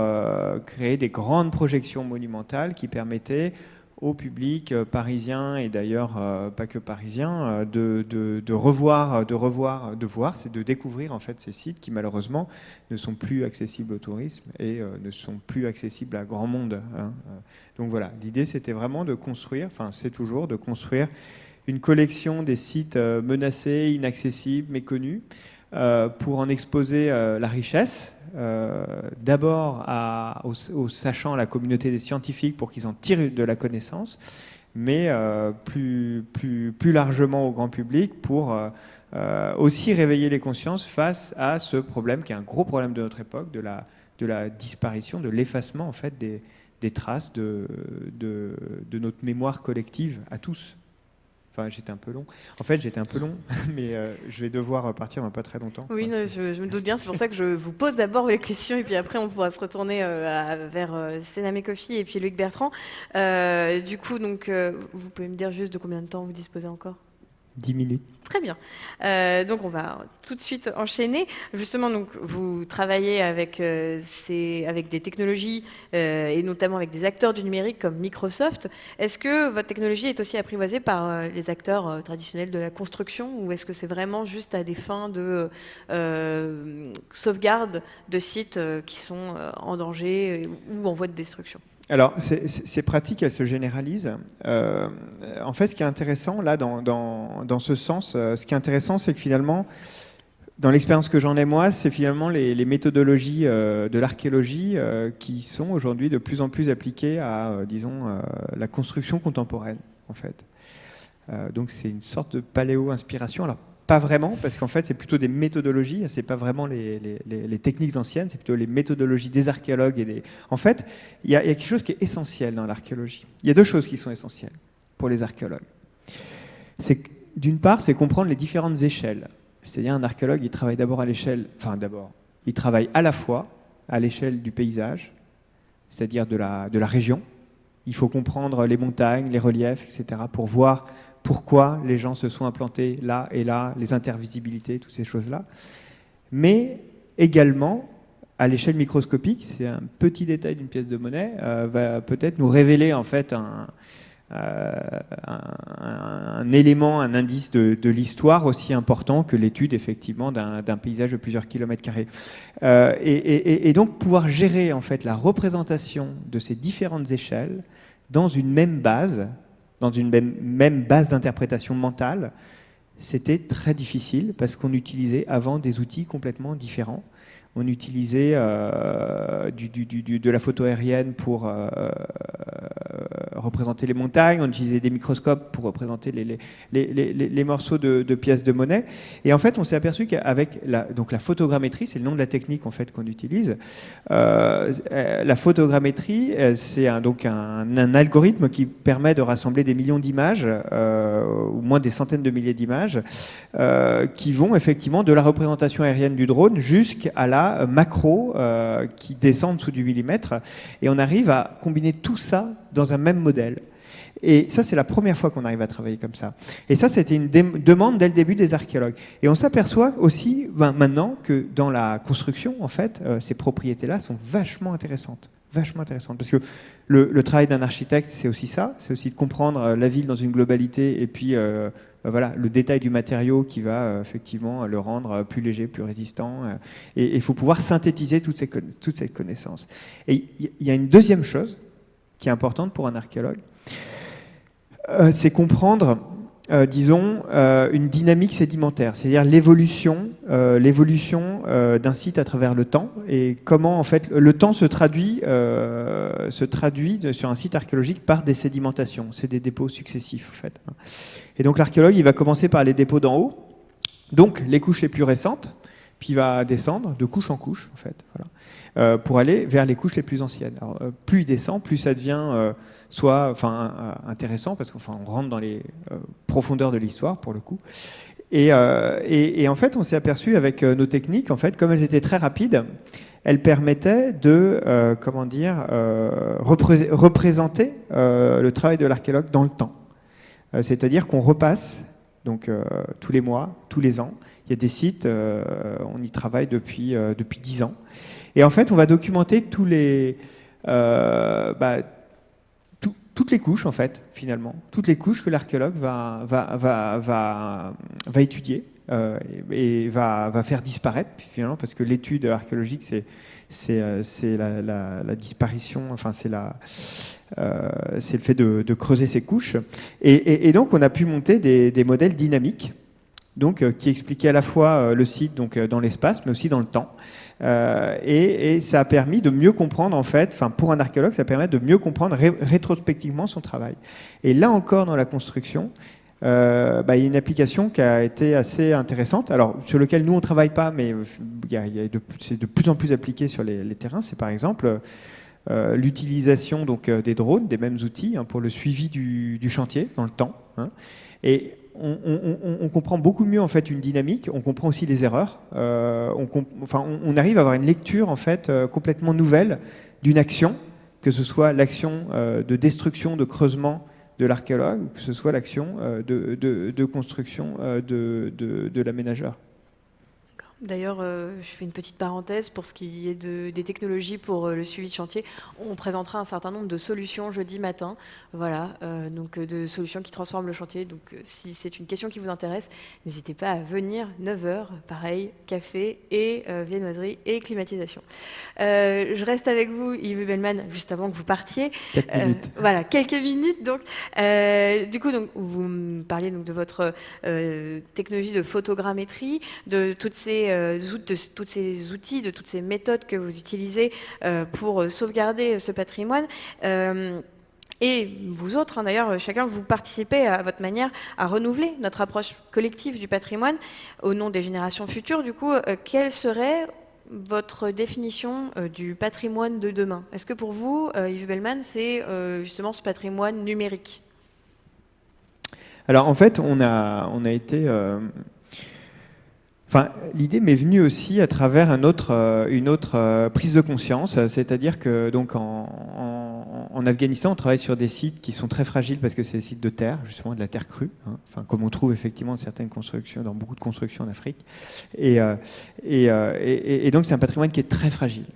créer des grandes projections monumentales qui permettaient au public parisien, et d'ailleurs pas que parisien, de voir, c'est de découvrir en fait ces sites qui malheureusement ne sont plus accessibles au tourisme et ne sont plus accessibles à grand monde. Donc voilà, l'idée c'était vraiment de construire, enfin c'est toujours de construire une collection des sites menacés, inaccessibles, méconnus, pour en exposer la richesse, d'abord aux sachants, la communauté des scientifiques, pour qu'ils en tirent de la connaissance, mais plus largement au grand public, pour aussi réveiller les consciences face à ce problème qui est un gros problème de notre époque, de la disparition, de l'effacement en fait des traces de notre mémoire collective à tous. Enfin, j'étais un peu long. En fait, j'étais un peu long, mais je vais devoir partir dans pas très longtemps. Oui, je me doute bien. C'est pour ça que je vous pose d'abord les questions et puis après, on pourra se retourner vers Sename Kofi et puis Loïc Bertrand. Du coup, donc, vous pouvez me dire juste de combien de temps vous disposez encore ? 10 minutes. Très bien. Donc, on va tout de suite enchaîner. Justement, donc, vous travaillez avec des technologies et notamment avec des acteurs du numérique comme Microsoft. Est-ce que votre technologie est aussi apprivoisée par les acteurs traditionnels de la construction ou est-ce que c'est vraiment juste à des fins de sauvegarde de sites qui sont en danger ou en voie de destruction ? Alors, ces pratiques, elles se généralisent. En fait, ce qui est intéressant, là, dans ce sens, ce qui est intéressant, c'est que finalement, dans l'expérience que j'en ai, moi, c'est finalement les méthodologies de l'archéologie qui sont aujourd'hui de plus en plus appliquées à, disons, la construction contemporaine, en fait. Donc, c'est une sorte de paléo-inspiration. Alors, pas vraiment, parce qu'en fait, c'est plutôt des méthodologies, c'est pas vraiment les techniques anciennes, c'est plutôt les méthodologies des archéologues. En fait, il y a quelque chose qui est essentiel dans l'archéologie. Il y a deux choses qui sont essentielles pour les archéologues. D'une part, c'est comprendre les différentes échelles. C'est-à-dire un archéologue, il travaille d'abord à l'échelle, enfin d'abord, il travaille à la fois à l'échelle du paysage, c'est-à-dire de la région. Il faut comprendre les montagnes, les reliefs, etc., pour voir pourquoi les gens se sont implantés là et là, les intervisibilités, toutes ces choses-là. Mais également, à l'échelle microscopique, c'est un petit détail d'une pièce de monnaie, va peut-être nous révéler en fait un élément, un indice de l'histoire aussi important que l'étude effectivement d'un paysage de plusieurs kilomètres carrés. Et donc pouvoir gérer en fait la représentation de ces différentes échelles dans une même base, dans une même base d'interprétation mentale, c'était très difficile parce qu'on utilisait avant des outils complètement différents. On utilisait de la photo aérienne pour représenter les montagnes, on utilisait des microscopes pour représenter les morceaux de pièces de monnaie. Et en fait, on s'est aperçu qu'avec la photogrammétrie, c'est le nom de la technique en fait, qu'on utilise. La photogrammétrie, c'est donc un algorithme qui permet de rassembler des millions d'images, ou moins des centaines de milliers d'images, qui vont effectivement de la représentation aérienne du drone jusqu'à la macro qui descend en dessous du millimètre, et on arrive à combiner tout ça dans un même modèle. Et ça, c'est la première fois qu'on arrive à travailler comme ça. Et ça, c'était une demande dès le début des archéologues. Et on s'aperçoit aussi maintenant que dans la construction, en fait, ces propriétés-là sont vachement intéressantes. Parce que le travail d'un architecte, c'est aussi ça, c'est aussi de comprendre la ville dans une globalité, et puis voilà, le détail du matériau qui va effectivement le rendre plus léger, plus résistant. Et il faut pouvoir synthétiser toute cette connaissance. Et il y a une deuxième chose qui est importante pour un archéologue, c'est comprendre, disons, une dynamique sédimentaire, c'est-à-dire l'évolution d'un site à travers le temps, et comment en fait le temps se traduit sur un site archéologique par des sédimentations. C'est des dépôts successifs en fait. Et donc l'archéologue, il va commencer par les dépôts d'en haut, donc les couches les plus récentes, puis il va descendre de couche en couche en fait, voilà, pour aller vers les couches les plus anciennes. Alors, plus il descend, plus ça devient intéressant, parce qu'on rentre dans les profondeurs de l'histoire pour le coup. Et en fait, on s'est aperçu avec nos techniques, en fait, comme elles étaient très rapides, elles permettaient de représenter le travail de l'archéologue dans le temps. C'est-à-dire qu'on repasse donc tous les mois, tous les ans. Il y a des sites, on y travaille depuis 10 ans. Et en fait, on va documenter toutes les couches, en fait, finalement. Toutes les couches que l'archéologue va étudier et va faire disparaître, finalement, parce que l'étude archéologique, c'est la disparition, enfin, c'est le fait de creuser ces couches. Et donc, on a pu monter des modèles dynamiques, donc, qui expliquaient à la fois le site donc, dans l'espace, mais aussi dans le temps. Et ça a permis de mieux comprendre, en fait, pour un archéologue, ça permet de mieux comprendre rétrospectivement son travail. Et là encore, dans la construction, il y a une application qui a été assez intéressante, alors sur lequel nous on ne travaille pas, mais c'est de plus en plus appliqué sur les terrains. C'est par exemple l'utilisation donc des drones, des mêmes outils pour le suivi du chantier dans le temps. Et on comprend beaucoup mieux en fait une dynamique, on comprend aussi les erreurs, on arrive à avoir une lecture en fait complètement nouvelle d'une action, que ce soit l'action de destruction, de creusement de l'archéologue, ou que ce soit l'action de construction de l'aménageur. D'ailleurs, je fais une petite parenthèse pour ce qui est des technologies pour le suivi de chantier. On présentera un certain nombre de solutions jeudi matin, voilà, donc de solutions qui transforment le chantier. Donc, si c'est une question qui vous intéresse, n'hésitez pas à venir 9h, pareil, café et viennoiserie et climatisation. Je reste avec vous, Yves Bellman, juste avant que vous partiez. 4 minutes. Voilà, quelques minutes. Donc, du coup, donc, vous me parliez donc de votre technologie de photogrammétrie, de tous ces outils, de toutes ces méthodes que vous utilisez pour sauvegarder ce patrimoine. Et vous autres, d'ailleurs, chacun, vous participez à votre manière à renouveler notre approche collective du patrimoine au nom des générations futures. Du coup, quelle serait votre définition du patrimoine de demain? Est-ce que pour vous, Yves Bellman, c'est justement ce patrimoine numérique? Alors en fait, on a été Enfin, l'idée m'est venue aussi à travers une autre prise de conscience, c'est-à-dire que donc en Afghanistan, on travaille sur des sites qui sont très fragiles parce que c'est des sites de terre, justement de la terre crue, hein, enfin, comme on trouve effectivement dans certaines constructions, dans beaucoup de constructions en Afrique. Et donc c'est un patrimoine qui est très fragile,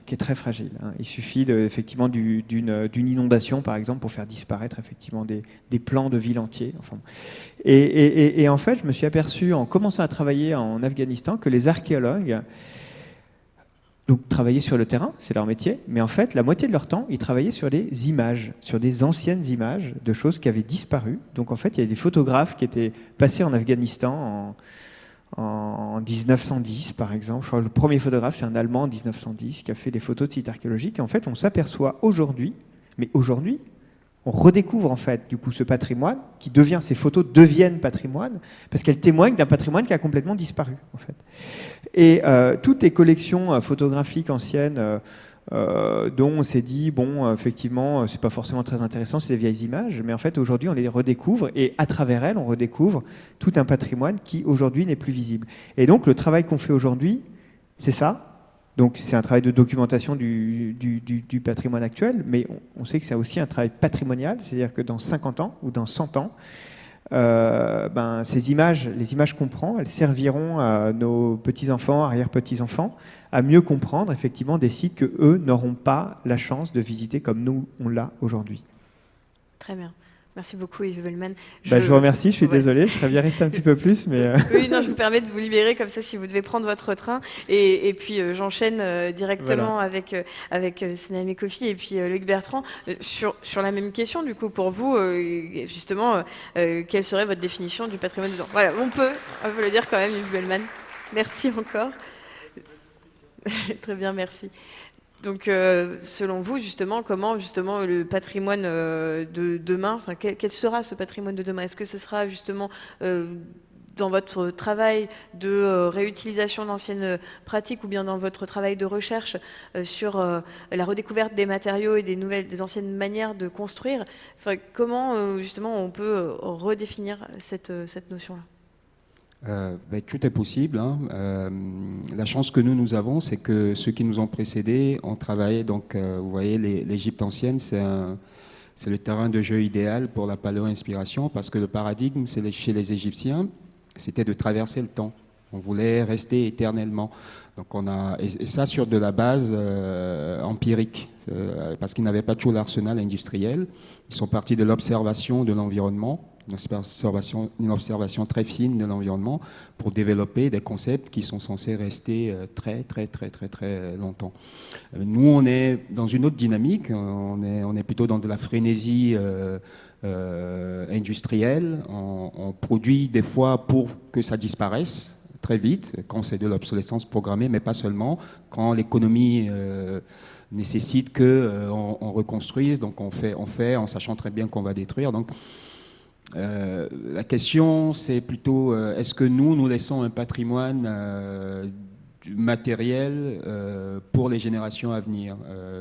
hein. Il suffit effectivement d'une inondation, par exemple, pour faire disparaître effectivement des plans de villes entiers. Enfin, et en fait, je me suis aperçu en commençant à travailler en Afghanistan que les archéologues donc travaillaient sur le terrain, c'est leur métier, mais en fait, la moitié de leur temps, ils travaillaient sur des images, sur des anciennes images de choses qui avaient disparu. Donc en fait, il y a des photographes qui étaient passés en Afghanistan en 1910, par exemple. Je crois que le premier photographe, c'est un Allemand en 1910 qui a fait des photos de sites archéologiques. Et en fait, on s'aperçoit aujourd'hui, mais aujourd'hui, on redécouvre en fait du coup ce patrimoine qui devient, ces photos deviennent patrimoine parce qu'elles témoignent d'un patrimoine qui a complètement disparu en fait. Et toutes les collections photographiques anciennes dont on s'est dit bon effectivement c'est pas forcément très intéressant, c'est des vieilles images, mais en fait aujourd'hui on les redécouvre et à travers elles on redécouvre tout un patrimoine qui aujourd'hui n'est plus visible. Et donc le travail qu'on fait aujourd'hui, c'est ça. Donc c'est un travail de documentation du patrimoine actuel, mais on sait que c'est aussi un travail patrimonial, c'est-à-dire que dans 50 ans ou dans 100 ans, ces images, les images qu'on prend, elles serviront à nos petits-enfants, arrière-petits-enfants, à mieux comprendre effectivement des sites que eux n'auront pas la chance de visiter comme nous on l'a aujourd'hui. Très bien. Merci beaucoup Yves Bellman. Je vous remercie, je suis désolé, je serais bien resté un petit peu plus. Mais Oui, non, je vous permets de vous libérer comme ça si vous devez prendre votre train. Et puis j'enchaîne directement avec Sename Kofi et puis Luc Bertrand. Sur la même question, du coup, pour vous, justement, quelle serait votre définition du patrimoine dedans? Voilà, on peut le dire quand même, Yves Bellman. Merci encore. Très bien, merci. Donc, selon vous, justement, comment justement le patrimoine de demain, enfin, quel sera ce patrimoine de demain? Est-ce que ce sera justement dans votre travail de réutilisation d'anciennes pratiques ou bien dans votre travail de recherche sur la redécouverte des matériaux et des anciennes manières de construire? Enfin, comment justement on peut redéfinir cette notion-là? Tout est possible, hein. La chance que nous avons, c'est que ceux qui nous ont précédés ont travaillé. Donc, vous voyez, l'Égypte ancienne, c'est le terrain de jeu idéal pour la paléo-inspiration parce que le paradigme, chez les Égyptiens, c'était de traverser le temps. On voulait rester éternellement. Donc, et ça sur de la base empirique, parce qu'ils n'avaient pas tout l'arsenal industriel. Ils sont partis de l'observation de l'environnement. Une observation très fine de l'environnement pour développer des concepts qui sont censés rester très longtemps. Nous, on est dans une autre dynamique, on est plutôt dans de la frénésie industrielle. On produit des fois pour que ça disparaisse très vite, quand c'est de l'obsolescence programmée, mais pas seulement, quand l'économie nécessite qu'on reconstruise, donc on fait en sachant très bien qu'on va détruire. Donc, la question, c'est plutôt est-ce que nous laissons un patrimoine matériel pour les générations à venir,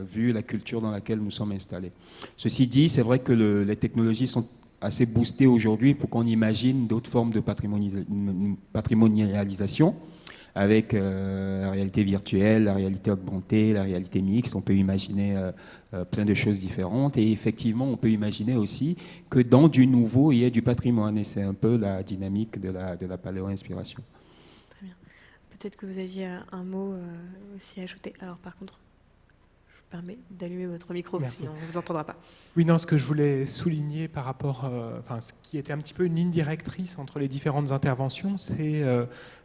vu la culture dans laquelle nous sommes installés. Ceci dit, c'est vrai que les technologies sont assez boostées aujourd'hui pour qu'on imagine d'autres formes de patrimonialisation avec la réalité virtuelle, la réalité augmentée, la réalité mixte. On peut imaginer plein de choses différentes. Et effectivement, on peut imaginer aussi que dans du nouveau, il y ait du patrimoine. Et c'est un peu la dynamique de la paléo-inspiration. Très bien. Peut-être que vous aviez un mot aussi à ajouter. Alors, par contre, je vous permets d'allumer votre micro, sinon on ne vous entendra pas. Oui, non, ce que je voulais souligner par rapport, ce qui était un petit peu une ligne directrice entre les différentes interventions, c'est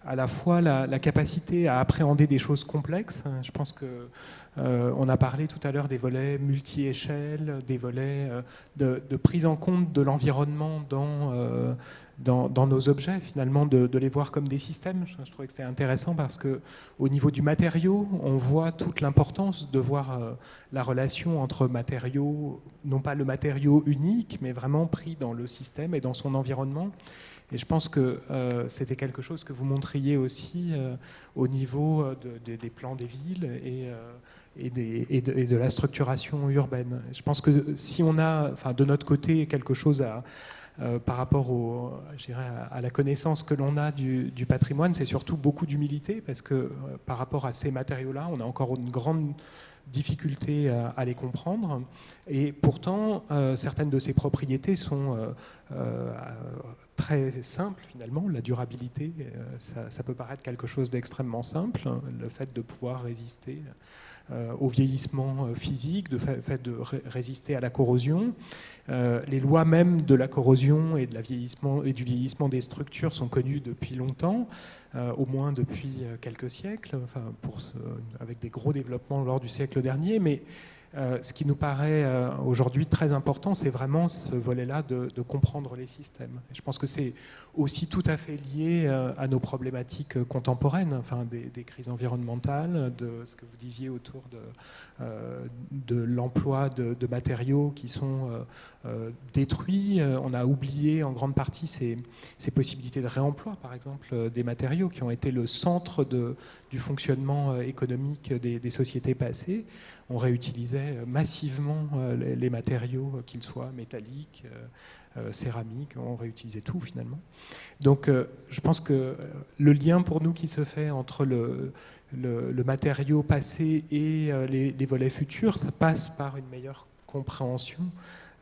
à la fois la capacité à appréhender des choses complexes. Je pense que on a parlé tout à l'heure des volets multi-échelles, des volets de prise en compte de l'environnement dans nos objets, finalement, de les voir comme des systèmes. Je trouvais que c'était intéressant parce qu'au niveau du matériau, on voit toute l'importance de voir la relation entre matériaux, non pas le matériau unique, mais vraiment pris dans le système et dans son environnement. Et je pense que c'était quelque chose que vous montriez aussi au niveau des plans des villes et de la structuration urbaine. Je pense que si on a, de notre côté, quelque chose par rapport je dirais, à la connaissance que l'on a du patrimoine, c'est surtout beaucoup d'humilité, parce que par rapport à ces matériaux-là, on a encore une grande difficulté à les comprendre. Et pourtant, certaines de ces propriétés sont très simples, finalement. La durabilité, ça peut paraître quelque chose d'extrêmement simple. Le fait de pouvoir résister au vieillissement physique, de fait de résister à la corrosion. Les lois même de la corrosion et du vieillissement des structures sont connues depuis longtemps, au moins depuis quelques siècles, enfin avec des gros développements lors du siècle dernier. Mais ce qui nous paraît aujourd'hui très important, c'est vraiment ce volet-là de comprendre les systèmes. Et je pense que c'est aussi tout à fait lié à nos problématiques contemporaines, enfin des crises environnementales, de ce que vous disiez autour de l'emploi de matériaux qui sont détruits. On a oublié en grande partie ces possibilités de réemploi, par exemple, des matériaux qui ont été le centre du fonctionnement économique des sociétés passées. On réutilisait massivement les matériaux, qu'ils soient métalliques, céramiques, on réutilisait tout finalement. Donc je pense que le lien pour nous qui se fait entre le matériau passé et les volets futurs, ça passe par une meilleure compréhension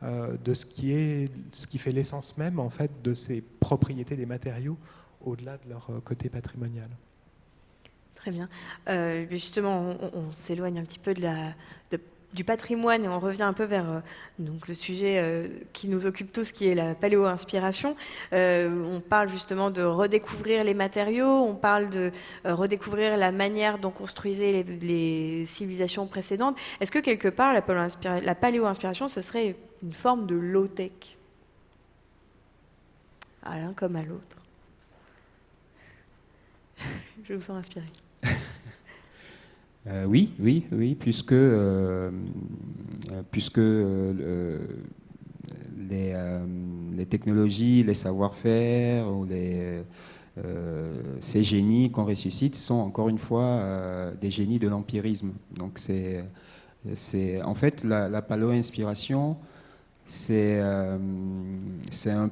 de ce qui fait l'essence même en fait de ces propriétés des matériaux au-delà de leur côté patrimonial. Très bien. Justement, on s'éloigne un petit peu du patrimoine et on revient un peu vers donc le sujet qui nous occupe tous, qui est la paléo-inspiration. On parle justement de redécouvrir les matériaux, on parle de redécouvrir la manière dont construisaient les civilisations précédentes. Est-ce que quelque part, la paléo-inspiration, ce serait une forme de low-tech, à l'un comme à l'autre? Je vous sens inspiré. Oui, puisque les technologies, les savoir-faire ou ces génies qu'on ressuscite sont encore une fois des génies de l'empirisme. Donc c'est en fait la paléo-inspiration, c'est un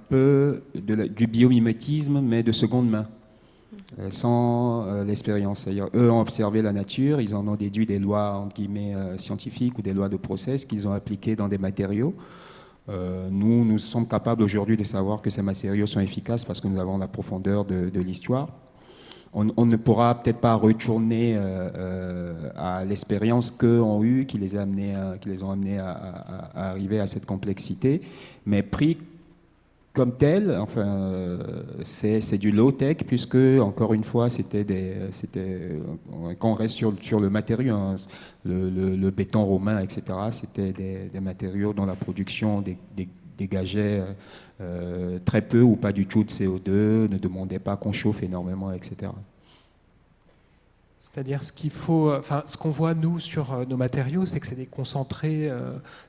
peu du biomimétisme mais de seconde main. Sans l'expérience. C'est-à-dire, eux ont observé la nature, ils en ont déduit des lois entre guillemets scientifiques ou des lois de process qu'ils ont appliquées dans des matériaux. Nous sommes capables aujourd'hui de savoir que ces matériaux sont efficaces parce que nous avons la profondeur de l'histoire. On ne pourra peut-être pas retourner à l'expérience qu'eux ont eue, qui les ont amenés à arriver à cette complexité, mais pris comme tel, enfin, c'est du low-tech, puisque, encore une fois, quand on reste sur le matériau, hein, le béton romain, etc., c'était des matériaux dont la production dégageait très peu ou pas du tout de CO2, ne demandait pas qu'on chauffe énormément, etc. C'est-à-dire ce qu'on voit nous sur nos matériaux, c'est que c'est des concentrés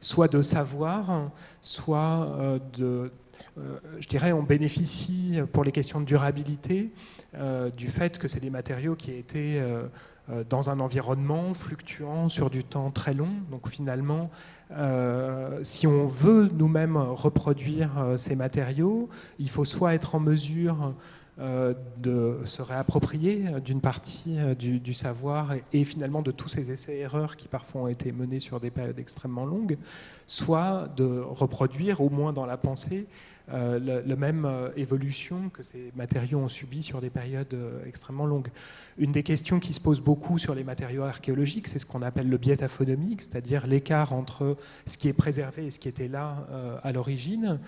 soit de savoir, soit je dirais, on bénéficie pour les questions de durabilité du fait que c'est des matériaux qui étaient dans un environnement fluctuant sur du temps très long. Donc finalement, si on veut nous-mêmes reproduire ces matériaux, il faut soit être en mesure de se réapproprier d'une partie du savoir et finalement de tous ces essais-erreurs qui parfois ont été menés sur des périodes extrêmement longues, soit de reproduire, au moins dans la pensée, la même évolution que ces matériaux ont subi sur des périodes extrêmement longues. Une des questions qui se pose beaucoup sur les matériaux archéologiques, c'est ce qu'on appelle le biais taphonomique, c'est-à-dire l'écart entre ce qui est préservé et ce qui était là à l'origine.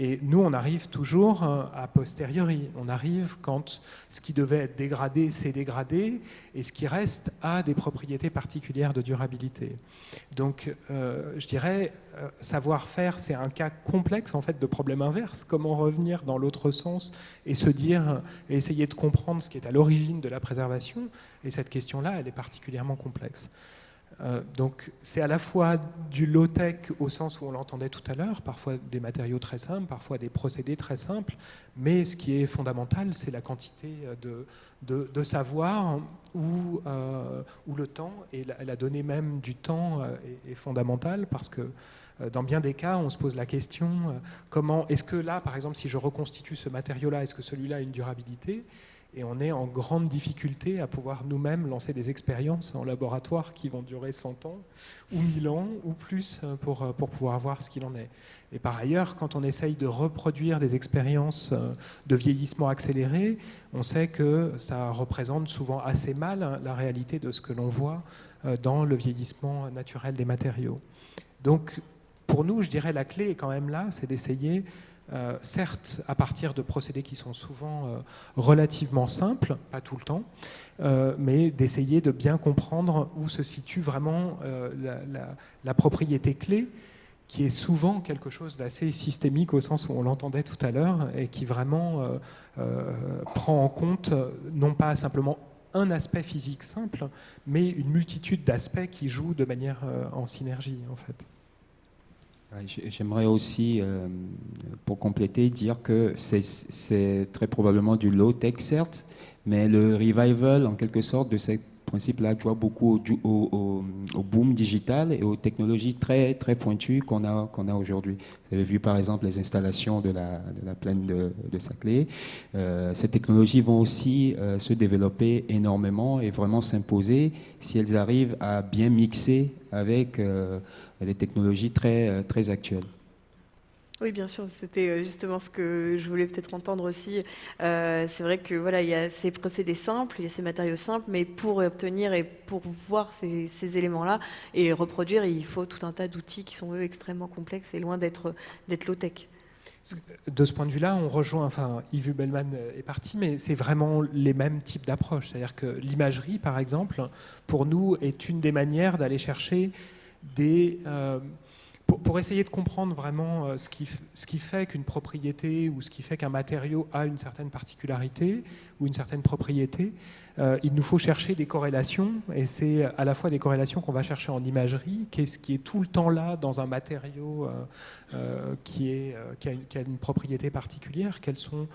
Et nous, on arrive toujours a posteriori. On arrive quand ce qui devait être dégradé s'est dégradé et ce qui reste a des propriétés particulières de durabilité. Donc, je dirais, savoir-faire, c'est un cas complexe en fait de problème inverse. Comment revenir dans l'autre sens et se dire, et essayer de comprendre ce qui est à l'origine de la préservation. Et cette question-là, elle est particulièrement complexe. Donc c'est à la fois du low-tech au sens où on l'entendait tout à l'heure, parfois des matériaux très simples, parfois des procédés très simples, mais ce qui est fondamental, c'est la quantité de savoir où le temps, et la donnée même du temps est fondamentale parce que Dans bien des cas, on se pose la question, comment est-ce que là, par exemple, si je reconstitue ce matériau-là, est-ce que celui-là a une durabilité ? Et on est en grande difficulté à pouvoir nous-mêmes lancer des expériences en laboratoire qui vont durer 100 ans, ou 1000 ans, ou plus, pour pouvoir voir ce qu'il en est. Et par ailleurs, quand on essaye de reproduire des expériences de vieillissement accéléré, on sait que ça représente souvent assez mal la réalité de ce que l'on voit dans le vieillissement naturel des matériaux. Donc, pour nous, je dirais la clé est quand même là, c'est d'essayer, certes, à partir de procédés qui sont souvent relativement simples, pas tout le temps, mais d'essayer de bien comprendre où se situe vraiment la propriété clé, qui est souvent quelque chose d'assez systémique au sens où on l'entendait tout à l'heure, et qui vraiment prend en compte non pas simplement un aspect physique simple, mais une multitude d'aspects qui jouent de manière en synergie, en fait. J'aimerais aussi, pour compléter, dire que c'est très probablement du low-tech, certes, mais le revival, en quelque sorte, de ces principes-là doit beaucoup au boom digital et aux technologies très, très pointues qu'on a aujourd'hui. Vous avez vu, par exemple, les installations de la plaine de Saclay. Ces technologies vont aussi se développer énormément et vraiment s'imposer si elles arrivent à bien mixer avec des technologies très, très actuelles. Oui, bien sûr, c'était justement ce que je voulais peut-être entendre aussi. C'est vrai que voilà, il y a ces procédés simples, il y a ces matériaux simples, mais pour obtenir et pour voir ces éléments-là et reproduire, il faut tout un tas d'outils qui sont eux extrêmement complexes et loin d'être low-tech. De ce point de vue-là, on rejoint, enfin, Yves Hubelmann est parti, mais c'est vraiment les mêmes types d'approches. C'est-à-dire que l'imagerie, par exemple, pour nous, est une des manières d'aller chercher des... Pour essayer de comprendre vraiment ce qui fait qu'une propriété ou ce qui fait qu'un matériau a une certaine particularité ou une certaine propriété, il nous faut chercher des corrélations, et c'est à la fois des corrélations qu'on va chercher en imagerie, qu'est-ce qui est tout le temps là dans un matériau qui a une propriété particulière, quels sont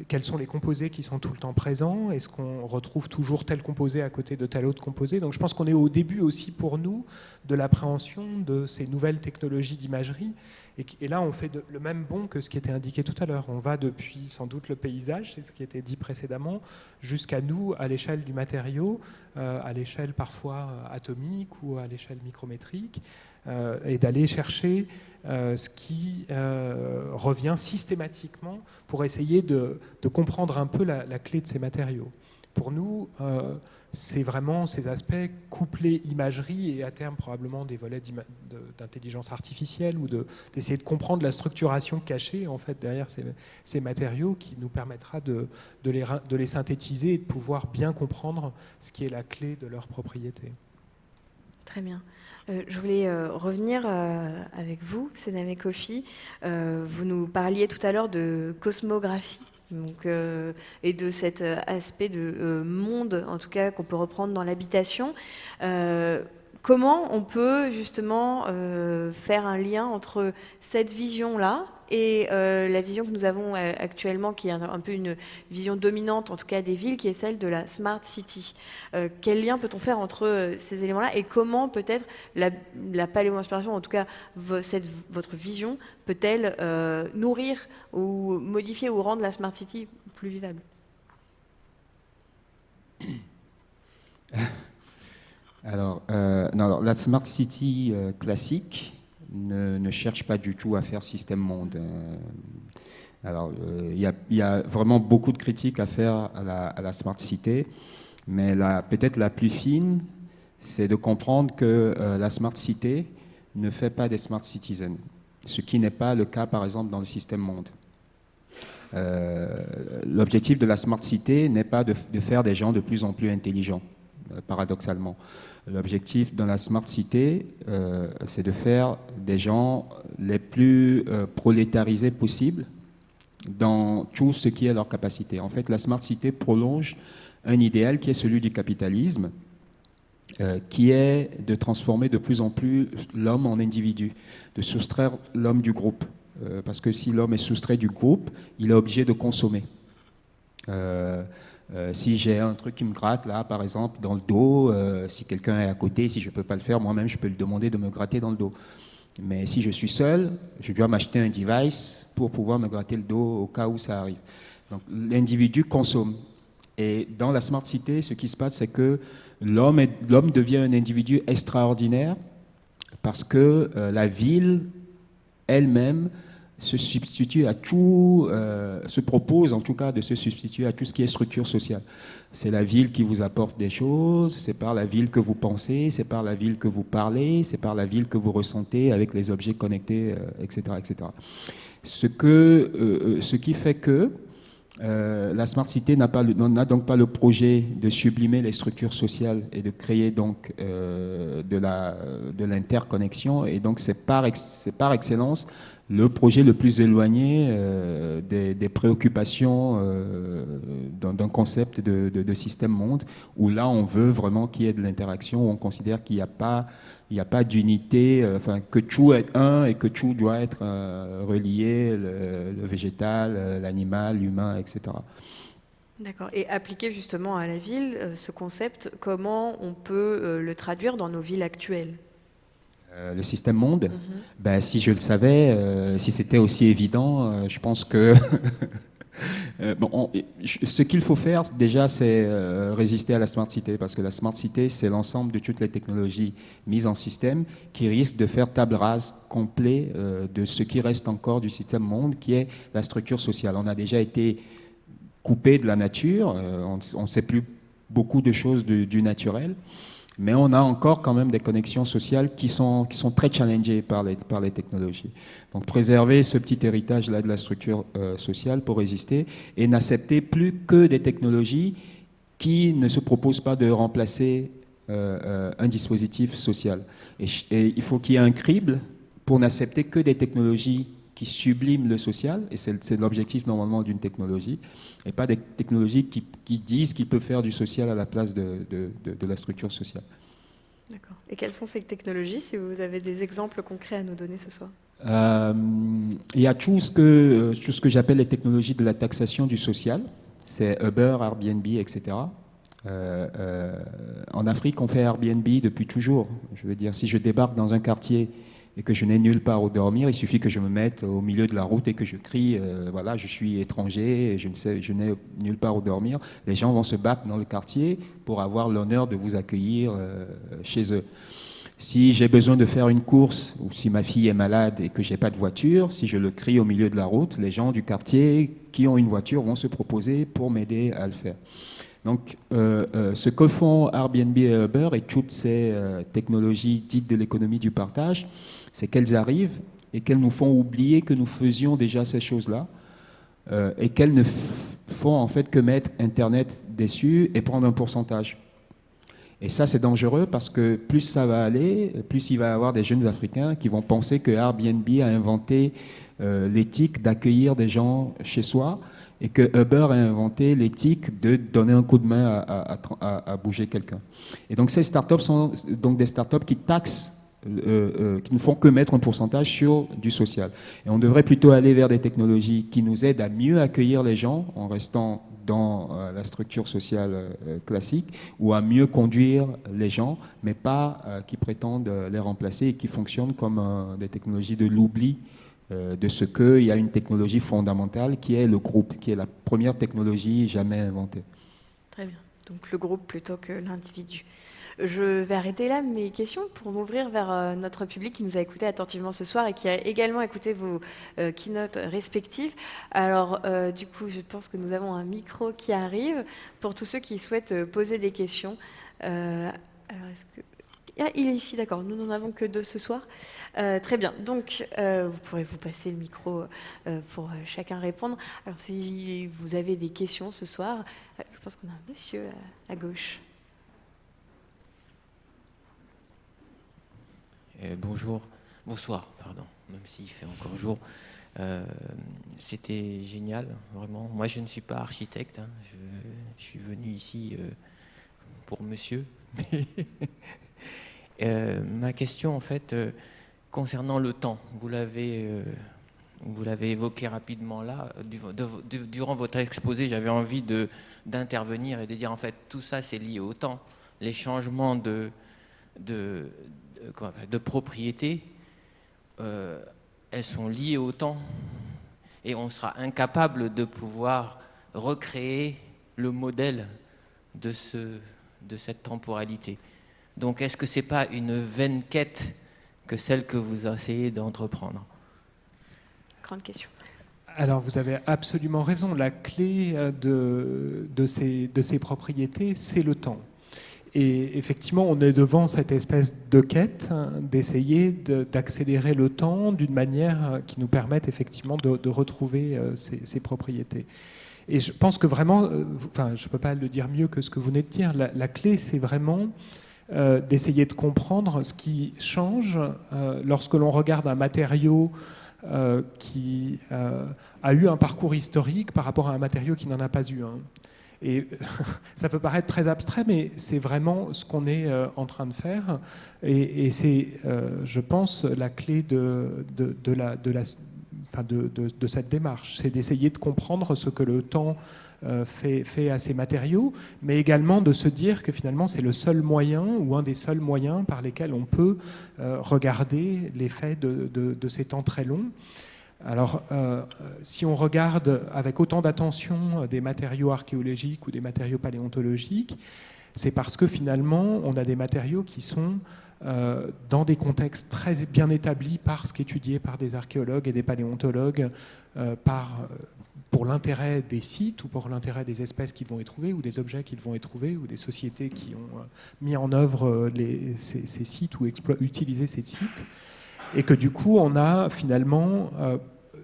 quels sont les composés qui sont tout le temps présents, est-ce qu'on retrouve toujours tel composé à côté de tel autre composé. Donc je pense qu'on est au début aussi pour nous de l'appréhension de ces nouvelles technologies d'imagerie, et là on fait le même bond que ce qui était indiqué tout à l'heure. On va depuis sans doute le paysage, c'est ce qui était dit précédemment, jusqu'à nous à l'échelle du matériau, à l'échelle parfois atomique ou à l'échelle micrométrique, et d'aller chercher ce qui revient systématiquement pour essayer de comprendre un peu la clé de ces matériaux. Pour nous, c'est vraiment ces aspects couplés imagerie et à terme probablement des volets d'intelligence artificielle ou d'essayer de comprendre la structuration cachée en fait derrière ces matériaux qui nous permettra de les synthétiser et de pouvoir bien comprendre ce qui est la clé de leur propriété. Très bien. Je voulais revenir avec vous, Sename Kofi. Vous nous parliez tout à l'heure de cosmographie. Donc, et de cet aspect de monde, en tout cas, qu'on peut reprendre dans l'habitation. Comment on peut justement faire un lien entre cette vision-là et la vision que nous avons actuellement, qui est un peu une vision dominante, en tout cas des villes, qui est celle de la Smart City. Quel lien peut-on faire entre ces éléments-là et comment peut-être la paléo-inspiration, en tout cas votre vision, peut-elle nourrir ou modifier ou rendre la Smart City plus vivable ? Alors, la Smart City classique ne cherche pas du tout à faire système monde. Alors, il y a vraiment beaucoup de critiques à faire à la Smart City, mais peut-être la plus fine, c'est de comprendre que la Smart City ne fait pas des Smart Citizens, ce qui n'est pas le cas, par exemple, dans le système monde. L'objectif de la Smart City n'est pas de faire des gens de plus en plus intelligents, paradoxalement. L'objectif dans la Smart City, c'est de faire des gens les plus prolétarisés possibles dans tout ce qui est leur capacité. En fait, la Smart City prolonge un idéal qui est celui du capitalisme, qui est de transformer de plus en plus l'homme en individu, de soustraire l'homme du groupe. Parce que si l'homme est soustrait du groupe, il est obligé de consommer. Si j'ai un truc qui me gratte, là, par exemple, dans le dos, si quelqu'un est à côté, si je ne peux pas le faire, moi-même, je peux lui demander de me gratter dans le dos. Mais si je suis seul, je dois m'acheter un device pour pouvoir me gratter le dos au cas où ça arrive. Donc, l'individu consomme. Et dans la Smart Cité, ce qui se passe, c'est que l'homme devient un individu extraordinaire parce que la ville elle-même se substitue à tout, se propose en tout cas de se substituer à tout ce qui est structure sociale. C'est la ville qui vous apporte des choses, c'est par la ville que vous pensez, c'est par la ville que vous parlez, c'est par la ville que vous ressentez avec les objets connectés, etc., etc. Ce qui fait que la Smart Cité n'a donc pas le projet de sublimer les structures sociales et de créer donc de l'interconnexion. Et donc c'est par excellence le projet le plus éloigné des préoccupations d'un concept de système monde, où là on veut vraiment qu'il y ait de l'interaction, où on considère qu'il n'y a pas d'unité, enfin que tout est un et que tout doit être relié, le végétal, l'animal, l'humain, etc. D'accord. Et appliquer justement à la ville, ce concept, comment on peut le traduire dans nos villes actuelles? Le système monde, ben, si je le savais, si c'était aussi évident, je pense que ce qu'il faut faire déjà, c'est résister à la Smart Cité, parce que la Smart Cité, c'est l'ensemble de toutes les technologies mises en système qui risquent de faire table rase complet de ce qui reste encore du système monde, qui est la structure sociale. On a déjà été coupé de la nature, on ne sait plus beaucoup de choses du naturel. Mais on a encore quand même des connexions sociales qui sont très challengées par les technologies. Donc préserver ce petit héritage-là de la structure sociale pour résister et n'accepter plus que des technologies qui ne se proposent pas de remplacer un dispositif social. Et il faut qu'il y ait un crible pour n'accepter que des technologies qui subliment le social, et c'est l'objectif normalement d'une technologie, et pas des technologies qui disent qu'il peut faire du social à la place de la structure sociale. D'accord. Et quelles sont ces technologies, si vous avez des exemples concrets à nous donner ce soir? Il y a tout ce que j'appelle les technologies de la taxation du social, c'est Uber, Airbnb, etc. En Afrique, on fait Airbnb depuis toujours. Je veux dire, si je débarque dans un quartier et que je n'ai nulle part où dormir, il suffit que je me mette au milieu de la route et que je crie, voilà, je suis étranger, et je n'ai nulle part où dormir. Les gens vont se battre dans le quartier pour avoir l'honneur de vous accueillir chez eux. Si j'ai besoin de faire une course, ou si ma fille est malade et que j'ai pas de voiture, si je le crie au milieu de la route, les gens du quartier qui ont une voiture vont se proposer pour m'aider à le faire. Donc, ce que font Airbnb et Uber et toutes ces technologies dites de l'économie du partage, c'est qu'elles arrivent et qu'elles nous font oublier que nous faisions déjà ces choses-là et qu'elles ne font en fait que mettre Internet dessus et prendre un pourcentage. Et ça, c'est dangereux parce que plus ça va aller, plus il va y avoir des jeunes Africains qui vont penser que Airbnb a inventé l'éthique d'accueillir des gens chez soi et que Uber a inventé l'éthique de donner un coup de main à bouger quelqu'un. Et donc ces startups sont donc des startups qui taxent, qui ne font que mettre un pourcentage sur du social. Et on devrait plutôt aller vers des technologies qui nous aident à mieux accueillir les gens en restant dans la structure sociale classique, ou à mieux conduire les gens, mais pas qui prétendent les remplacer et qui fonctionnent comme des technologies de l'oubli de ce qu'il y a une technologie fondamentale qui est le groupe, qui est la première technologie jamais inventée. Très bien. Donc le groupe plutôt que l'individu. Je vais arrêter là mes questions pour m'ouvrir vers notre public qui nous a écoutés attentivement ce soir et qui a également écouté vos keynotes respectives. Alors, du coup, je pense que nous avons un micro qui arrive pour tous ceux qui souhaitent poser des questions. Alors, est-ce que... Ah, il est ici, d'accord. Nous n'en avons que 2 ce soir. Très bien. Donc, vous pourrez vous passer le micro pour chacun répondre. Alors, si vous avez des questions ce soir, je pense qu'on a un monsieur à gauche. Bonsoir, pardon, même s'il fait encore jour. C'était génial, vraiment. Moi, je ne suis pas architecte, hein. Je suis venu ici pour monsieur. Ma question, en fait, concernant le temps, vous l'avez Vous l'avez évoqué rapidement là. Durant votre exposé, j'avais envie d'intervenir et de dire en fait tout ça c'est lié au temps. Les changements de propriété, elles sont liées au temps. Et on sera incapable de pouvoir recréer le modèle de cette temporalité. Donc est-ce que ce n'est pas une vaine quête que celle que vous essayez d'entreprendre? Grande question. Alors vous avez absolument raison, la clé de ces propriétés, c'est le temps. Et effectivement, on est devant cette espèce de quête d'essayer d'accélérer le temps d'une manière qui nous permette effectivement de retrouver ces propriétés. Et je pense que vraiment, enfin, je ne peux pas le dire mieux que ce que vous venez de dire, la clé, c'est vraiment d'essayer de comprendre ce qui change lorsque l'on regarde un matériau qui a eu un parcours historique par rapport à un matériau qui n'en a pas eu un. Et ça peut paraître très abstrait, mais c'est vraiment ce qu'on est en train de faire. Et c'est, je pense, la clé de cette démarche. C'est d'essayer de comprendre ce que le temps fait à ces matériaux, mais également de se dire que finalement c'est le seul moyen ou un des seuls moyens par lesquels on peut regarder l'effet de ces temps très longs. Alors, si on regarde avec autant d'attention des matériaux archéologiques ou des matériaux paléontologiques, c'est parce que finalement, on a des matériaux qui sont dans des contextes très bien établis parce qu'étudiés par des archéologues et des paléontologues pour l'intérêt des sites ou pour l'intérêt des espèces qu'ils vont y trouver ou des objets qu'ils vont y trouver ou des sociétés qui ont mis en œuvre ces sites ou utilisé ces sites. Et que du coup, on a finalement,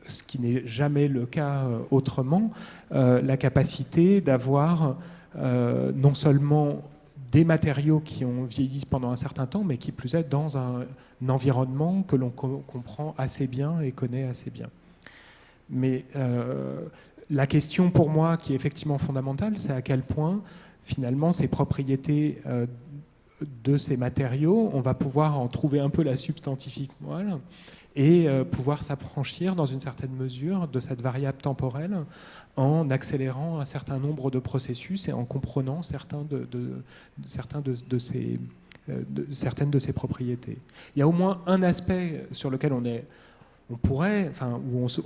ce qui n'est jamais le cas autrement, la capacité d'avoir non seulement des matériaux qui ont vieilli pendant un certain temps, mais qui plus est dans un environnement que l'on comprend assez bien et connaît assez bien. Mais la question pour moi qui est effectivement fondamentale, c'est à quel point finalement ces propriétés de ces matériaux, on va pouvoir en trouver un peu la substantifique moelle et pouvoir s'affranchir dans une certaine mesure de cette variable temporelle en accélérant un certain nombre de processus et en comprenant certaines de ces propriétés. Il y a au moins un aspect sur lequel on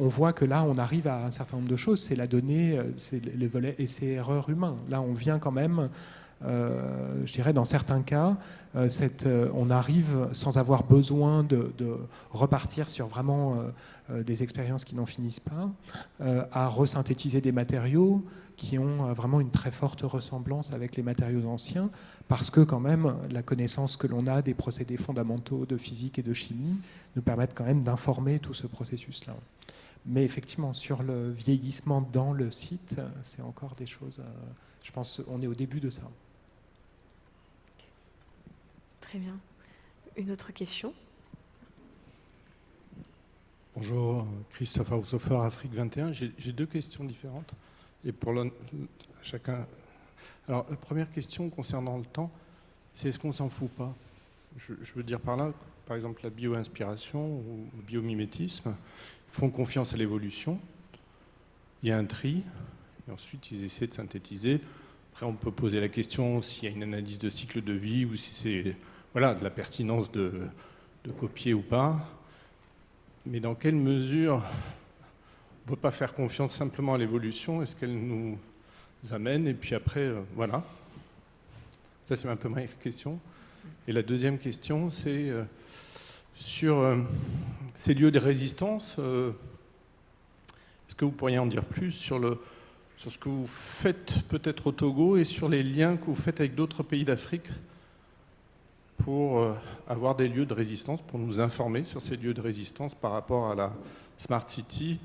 voit que là, on arrive à un certain nombre de choses, c'est la donnée, c'est les volets essais-erreurs humains. Là, on vient quand même, je dirais, dans certains cas, on arrive sans avoir besoin de repartir sur vraiment des expériences qui n'en finissent pas, à resynthétiser des matériaux qui ont vraiment une très forte ressemblance avec les matériaux anciens, parce que quand même, la connaissance que l'on a des procédés fondamentaux de physique et de chimie nous permettent quand même d'informer tout ce processus-là. Mais effectivement, sur le vieillissement dans le site, c'est encore des choses, je pense, on est au début de ça. Très bien. Une autre question? Bonjour, Christophe Haushofer, Afrique 21. J'ai deux questions différentes. Et pour chacun. Alors, la première question concernant le temps, c'est est-ce qu'on s'en fout pas? Je veux dire par là, par exemple, la bio-inspiration ou le biomimétisme font confiance à l'évolution. Il y a un tri, et ensuite ils essaient de synthétiser. Après, on peut poser la question s'il y a une analyse de cycle de vie ou si c'est de la pertinence de copier ou pas. Mais dans quelle mesure on ne peut pas faire confiance simplement à l'évolution? Est-ce qu'elle nous amène? Et puis après, voilà. Ça, c'est un peu ma question. Et la deuxième question, c'est sur ces lieux de résistance. Est-ce que vous pourriez en dire plus sur ce que vous faites peut-être au Togo et sur les liens que vous faites avec d'autres pays d'Afrique pour avoir des lieux de résistance, pour nous informer sur ces lieux de résistance par rapport à la Smart City?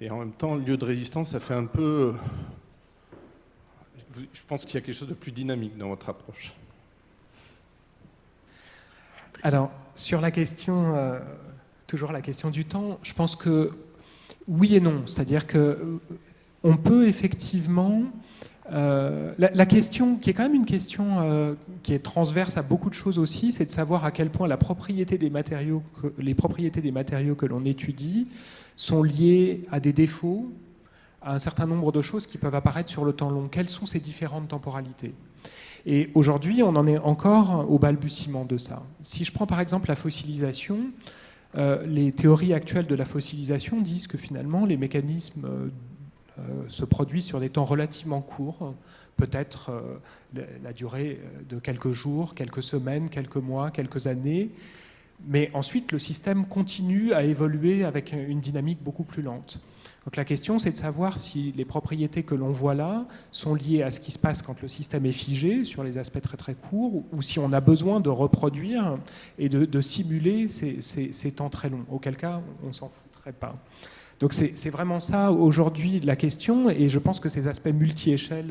Et en même temps, le lieu de résistance, ça fait un peu... Je pense qu'il y a quelque chose de plus dynamique dans votre approche. Alors, sur la question, toujours la question du temps, je pense que oui et non. C'est-à-dire qu'on peut effectivement La question, qui est quand même une question qui est transverse à beaucoup de choses aussi, c'est de savoir à quel point les propriétés des matériaux que l'on étudie sont liées à des défauts, à un certain nombre de choses qui peuvent apparaître sur le temps long. Quelles sont ces différentes temporalités ? Et aujourd'hui, on en est encore au balbutiement de ça. Si je prends par exemple la fossilisation, les théories actuelles de la fossilisation disent que finalement les mécanismes se produisent sur des temps relativement courts, peut-être la durée de quelques jours, quelques semaines, quelques mois, quelques années, mais ensuite le système continue à évoluer avec une dynamique beaucoup plus lente. Donc la question, c'est de savoir si les propriétés que l'on voit là sont liées à ce qui se passe quand le système est figé, sur les aspects très très courts, ou si on a besoin de reproduire et de simuler ces temps très longs, auquel cas on ne s'en foutrait pas. Donc c'est vraiment ça aujourd'hui la question, et je pense que ces aspects multi-échelles,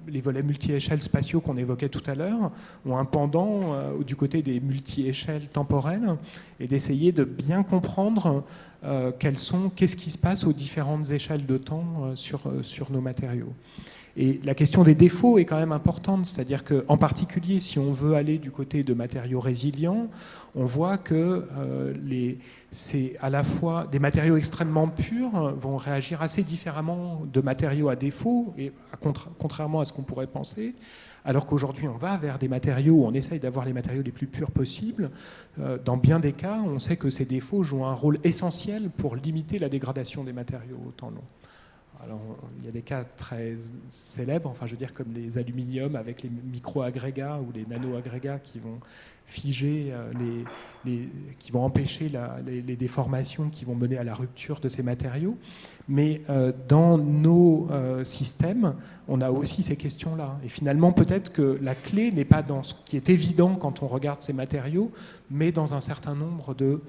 les volets multi-échelles spatiaux qu'on évoquait tout à l'heure, ont un pendant du côté des multi-échelles temporelles, et d'essayer de bien comprendre qu'est-ce qui se passe aux différentes échelles de temps sur nos matériaux. Et la question des défauts est quand même importante, c'est-à-dire qu'en particulier, si on veut aller du côté de matériaux résilients, on voit que c'est à la fois des matériaux extrêmement purs vont réagir assez différemment de matériaux à défaut, et contrairement à ce qu'on pourrait penser, alors qu'aujourd'hui on va vers des matériaux où on essaye d'avoir les matériaux les plus purs possibles. Dans bien des cas, on sait que ces défauts jouent un rôle essentiel pour limiter la dégradation des matériaux au temps long. Alors, il y a des cas très célèbres, enfin, je veux dire, comme les aluminiums avec les micro-agrégats ou les nano-agrégats qui vont figer, qui vont empêcher les déformations qui vont mener à la rupture de ces matériaux. Mais dans nos systèmes, on a aussi ces questions-là. Et finalement, peut-être que la clé n'est pas dans ce qui est évident quand on regarde ces matériaux, mais dans un certain nombre de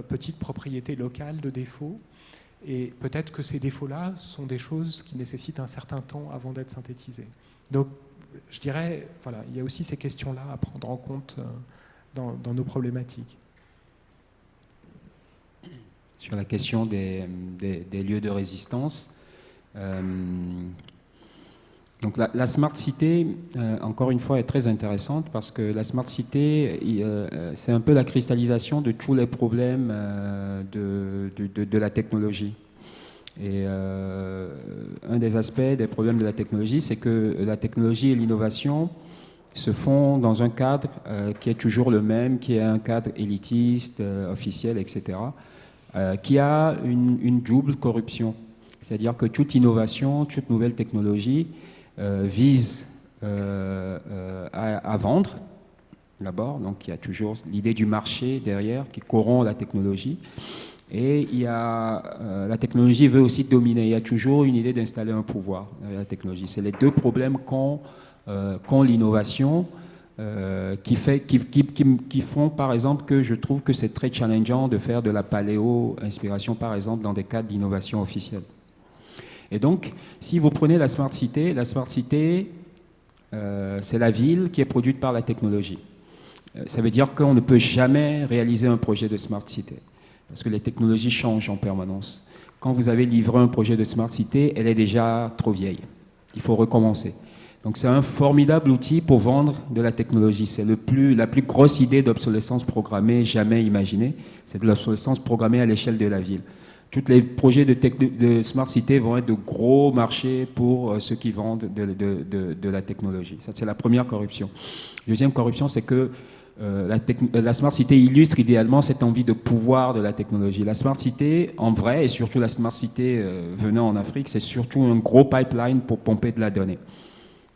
petites propriétés locales de défauts. Et peut-être que ces défauts-là sont des choses qui nécessitent un certain temps avant d'être synthétisées. Donc, je dirais, voilà, il y a aussi ces questions-là à prendre en compte dans nos problématiques. Sur la question des lieux de résistance, donc la Smart Cité, encore une fois, est très intéressante parce que la Smart Cité, c'est un peu la cristallisation de tous les problèmes de la technologie. Et un des aspects des problèmes de la technologie, c'est que la technologie et l'innovation se font dans un cadre qui est toujours le même, qui est un cadre élitiste, officiel, etc., qui a une double corruption. C'est-à-dire que toute innovation, toute nouvelle technologie vise à vendre, d'abord. Donc il y a toujours l'idée du marché derrière qui corrompt la technologie. Et il y a, la technologie veut aussi dominer. Il y a toujours une idée d'installer un pouvoir derrière la technologie. C'est les deux problèmes qu'ont l'innovation, qui font par exemple que je trouve que c'est très challengeant de faire de la paléo-inspiration par exemple dans des cadres d'innovation officielle. Et donc, si vous prenez la Smart Cité, c'est la ville qui est produite par la technologie. Ça veut dire qu'on ne peut jamais réaliser un projet de Smart Cité, parce que les technologies changent en permanence. Quand vous avez livré un projet de Smart Cité, elle est déjà trop vieille. Il faut recommencer. Donc c'est un formidable outil pour vendre de la technologie. C'est la plus grosse idée d'obsolescence programmée jamais imaginée. C'est de l'obsolescence programmée à l'échelle de la ville. Tous les projets de Smart Cité vont être de gros marchés pour ceux qui vendent de la technologie. Ça, c'est la première corruption. Deuxième corruption, c'est que la Smart Cité illustre idéalement cette envie de pouvoir de la technologie. La Smart Cité, en vrai, et surtout la Smart Cité venant en Afrique, c'est surtout un gros pipeline pour pomper de la donnée.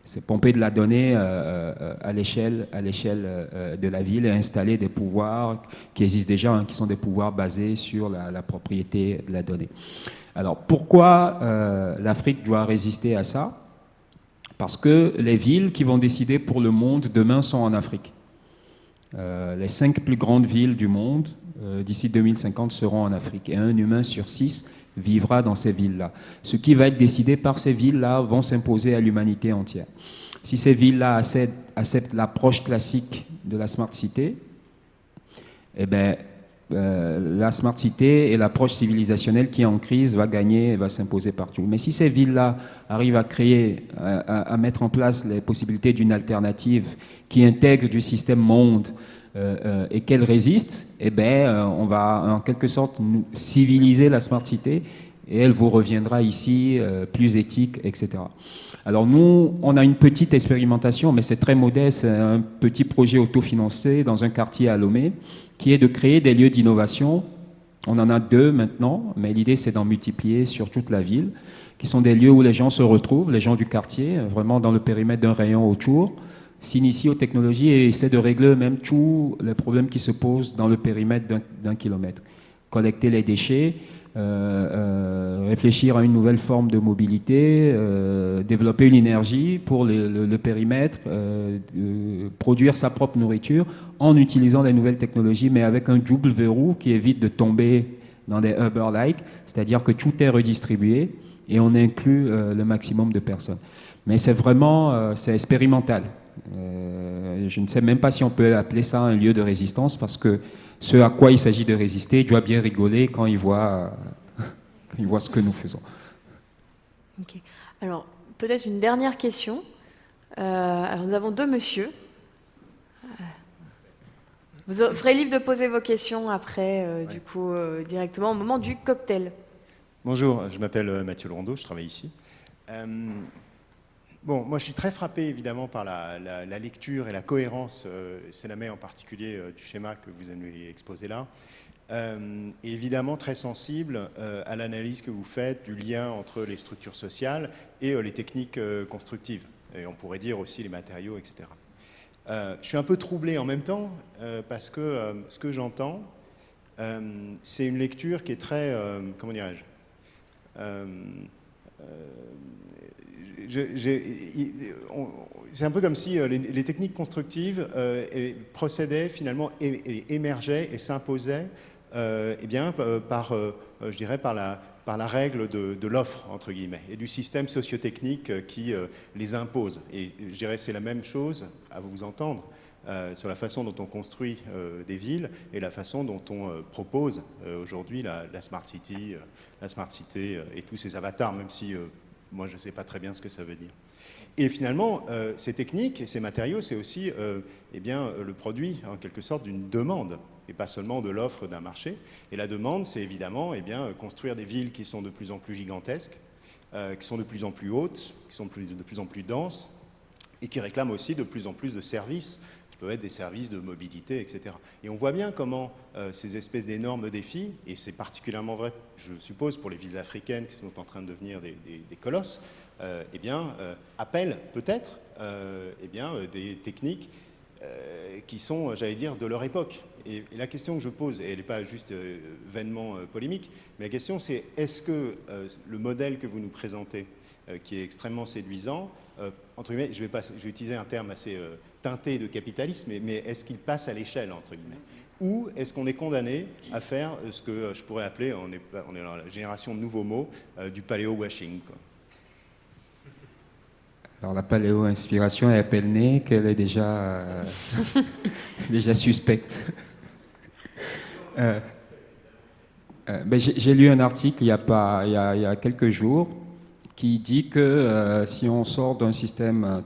C'est pomper de la donnée à l'échelle de la ville et installer des pouvoirs qui existent déjà, hein, qui sont des pouvoirs basés sur la propriété de la donnée. Alors pourquoi l'Afrique doit résister à ça? Parce que les villes qui vont décider pour le monde demain sont en Afrique. Les 5 plus grandes villes du monde d'ici 2050 seront en Afrique, et un humain sur 6 vivra dans ces villes-là. Ce qui va être décidé par ces villes-là vont s'imposer à l'humanité entière. Si ces villes-là acceptent l'approche classique de la Smart Cité, eh bien, la smart city et l'approche civilisationnelle qui est en crise va gagner et va s'imposer partout. Mais si ces villes-là arrivent à créer, à mettre en place les possibilités d'une alternative qui intègre du système monde et qu'elle résiste, eh ben, on va en quelque sorte civiliser la smart city et elle vous reviendra ici plus éthique, etc. Alors nous, on a une petite expérimentation, mais c'est très modeste, un petit projet autofinancé dans un quartier à Lomé, qui est de créer des lieux d'innovation. On en a 2 maintenant, mais l'idée c'est d'en multiplier sur toute la ville, qui sont des lieux où les gens se retrouvent, les gens du quartier, vraiment dans le périmètre d'un rayon autour, s'initient aux technologies et essaient de régler même tous les problèmes qui se posent dans le périmètre d'un kilomètre. Collecter les déchets, réfléchir à une nouvelle forme de mobilité, développer une énergie pour le périmètre, produire sa propre nourriture en utilisant les nouvelles technologies, mais avec un double verrou qui évite de tomber dans des Uber-like, c'est-à-dire que tout est redistribué et on inclut le maximum de personnes. Mais c'est vraiment c'est expérimental. Je ne sais même pas si on peut appeler ça un lieu de résistance, parce que ce à quoi il s'agit de résister doit bien rigoler quand il voit ce que nous faisons. Ok. Alors, peut-être une dernière question. Alors, nous avons 2 messieurs. Vous serez libre de poser vos questions après, du coup, directement au moment du cocktail. Bonjour, je m'appelle Mathieu Lerondeau, je travaille ici. Bon, moi je suis très frappé évidemment par la lecture et la cohérence, Sénamé en particulier, du schéma que vous avez exposé là. Et évidemment très sensible à l'analyse que vous faites du lien entre les structures sociales et les techniques constructives. Et on pourrait dire aussi les matériaux, etc. Je suis un peu troublé en même temps parce que ce que j'entends, c'est une lecture qui est très, comment dirais-je, c'est un peu comme si les techniques constructives procédaient finalement, émergeaient et s'imposaient eh bien, je dirais par la règle de l'offre, entre guillemets, et du système sociotechnique qui les impose. Et je dirais c'est la même chose, à vous entendre, sur la façon dont on construit des villes et la façon dont on propose aujourd'hui la Smart City, et tous ces avatars, même si moi je ne sais pas très bien ce que ça veut dire. Et finalement, ces techniques et ces matériaux, c'est aussi eh bien, le produit, en quelque sorte, d'une demande, et pas seulement de l'offre d'un marché. Et la demande, c'est évidemment eh bien, construire des villes qui sont de plus en plus gigantesques, qui sont de plus en plus hautes, qui sont de plus en plus denses, et qui réclament aussi de plus en plus de services, qui peuvent être des services de mobilité, etc. Et on voit bien comment ces espèces d'énormes défis, et c'est particulièrement vrai, je suppose, pour les villes africaines qui sont en train de devenir des colosses, eh bien, appellent peut-être eh bien, des techniques qui sont, j'allais dire, de leur époque. Et la question que je pose, et elle n'est pas juste vainement polémique, mais la question c'est, est-ce que le modèle que vous nous présentez, qui est extrêmement séduisant, entre guillemets, je vais utiliser un terme assez teinté de capitalisme, mais est-ce qu'il passe à l'échelle, entre guillemets? Ou est-ce qu'on est condamné à faire ce que je pourrais appeler, on est dans la génération de nouveaux mots, du paléo-washing, quoi. Alors la paléo-inspiration est à peine née qu'elle est déjà, déjà suspecte. Ben, j'ai lu un article il y a quelques jours qui dit que si on sort d'un système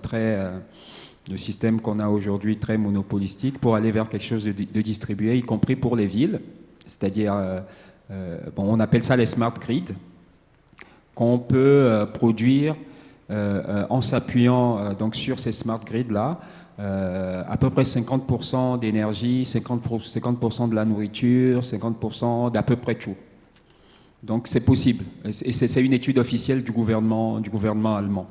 le système qu'on a aujourd'hui très monopolistique, pour aller vers quelque chose de distribué, y compris pour les villes, c'est-à-dire, bon, on appelle ça les smart grids, qu'on peut produire en s'appuyant donc sur ces smart grids-là, à peu près 50% d'énergie, 50% de la nourriture, 50% d'à peu près tout. Donc c'est possible. Et c'est une étude officielle du gouvernement allemand.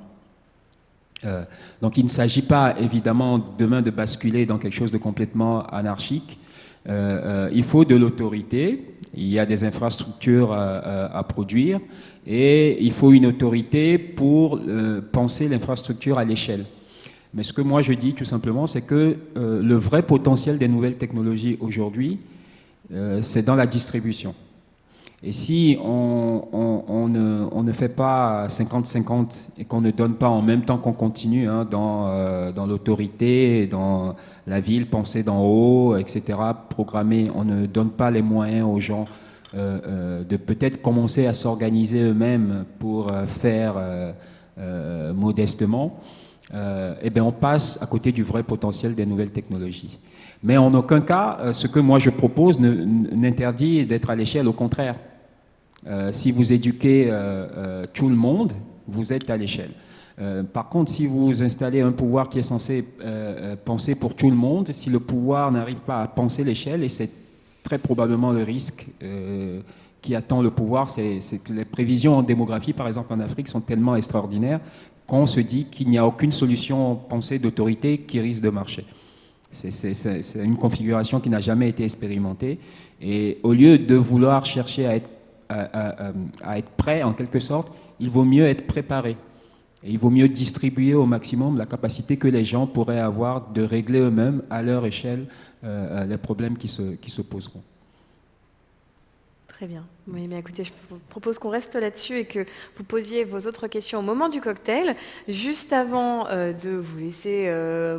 Donc il ne s'agit pas évidemment demain de basculer dans quelque chose de complètement anarchique. Il faut de l'autorité, il y a des infrastructures à produire et il faut une autorité pour penser l'infrastructure à l'échelle. Mais ce que moi je dis tout simplement, c'est que le vrai potentiel des nouvelles technologies aujourd'hui, c'est dans la distribution. Et si on ne fait pas 50-50 et qu'on ne donne pas en même temps qu'on continue dans l'autorité, dans la ville, penser d'en haut, etc., programmer, on ne donne pas les moyens aux gens de peut-être commencer à s'organiser eux-mêmes pour faire modestement, eh bien on passe à côté du vrai potentiel des nouvelles technologies. Mais en aucun cas, ce que moi je propose n'interdit d'être à l'échelle, au contraire. Si vous éduquez tout le monde, vous êtes à l'échelle. Par contre, si vous installez un pouvoir qui est censé penser pour tout le monde, si le pouvoir n'arrive pas à penser l'échelle, et c'est très probablement le risque qui attend le pouvoir, c'est que les prévisions en démographie, par exemple en Afrique, sont tellement extraordinaires qu'on se dit qu'il n'y a aucune solution pensée d'autorité qui risque de marcher. C'est une configuration qui n'a jamais été expérimentée. Et au lieu de vouloir chercher à être prêt, en quelque sorte, il vaut mieux être préparé. Et il vaut mieux distribuer au maximum la capacité que les gens pourraient avoir de régler eux-mêmes, à leur échelle, les problèmes qui se poseront. Très bien. Oui, mais écoutez, je propose qu'on reste là-dessus et que vous posiez vos autres questions au moment du cocktail. Juste avant de vous laisser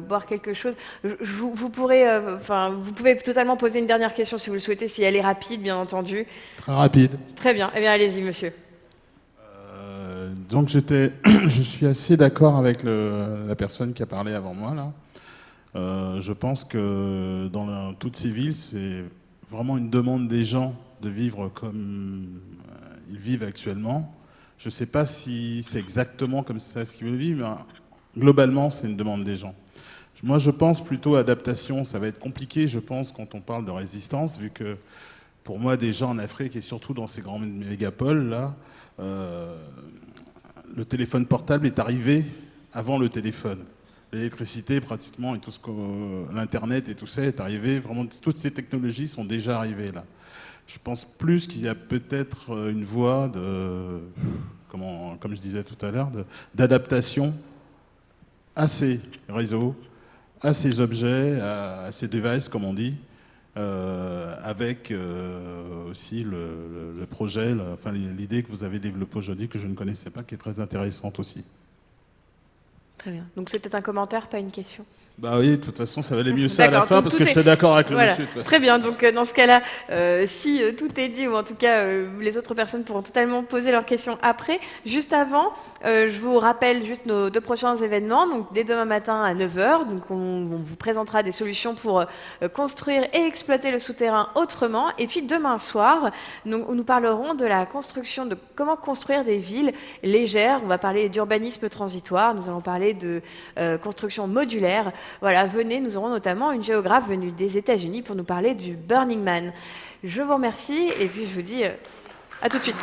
boire quelque chose, vous pouvez totalement poser une dernière question si vous le souhaitez, si elle est rapide, bien entendu. Très rapide. Très bien. Eh bien, allez-y, monsieur. Donc je suis assez d'accord avec la personne qui a parlé avant moi là. Je pense que dans toutes ces villes, c'est vraiment une demande des gens de vivre comme ils vivent actuellement. Je ne sais pas si c'est exactement comme ça ce qu'ils veulent vivre, mais globalement, c'est une demande des gens. Moi, je pense plutôt adaptation. Ça va être compliqué, je pense, quand on parle de résistance, vu que pour moi, des gens en Afrique et surtout dans ces grands mégapoles là, le téléphone portable est arrivé avant le téléphone. L'électricité, pratiquement, et tout l'Internet et tout ça est arrivé. Vraiment, toutes ces technologies sont déjà arrivées là. Je pense plus qu'il y a peut-être une voie comme je disais tout à l'heure, d'adaptation à ces réseaux, à ces objets, à ces devices, comme on dit, avec aussi le projet, l'idée que vous avez développée aujourd'hui, que je ne connaissais pas, qui est très intéressante aussi. Très bien. Donc c'était un commentaire, pas une question. Bah oui, de toute façon, ça valait mieux ça à la fin, parce que j'étais d'accord avec le monsieur. Très bien, donc dans ce cas-là, si tout est dit, ou en tout cas les autres personnes pourront totalement poser leurs questions après. Juste avant, je vous rappelle juste nos 2 prochains événements. Donc dès demain matin à 9h, donc on vous présentera des solutions pour construire et exploiter le souterrain autrement. Et puis demain soir, nous parlerons de la construction, de comment construire des villes légères. On va parler d'urbanisme transitoire, nous allons parler de construction modulaire. Voilà, venez, nous aurons notamment une géographe venue des États-Unis pour nous parler du Burning Man. Je vous remercie et puis je vous dis à tout de suite.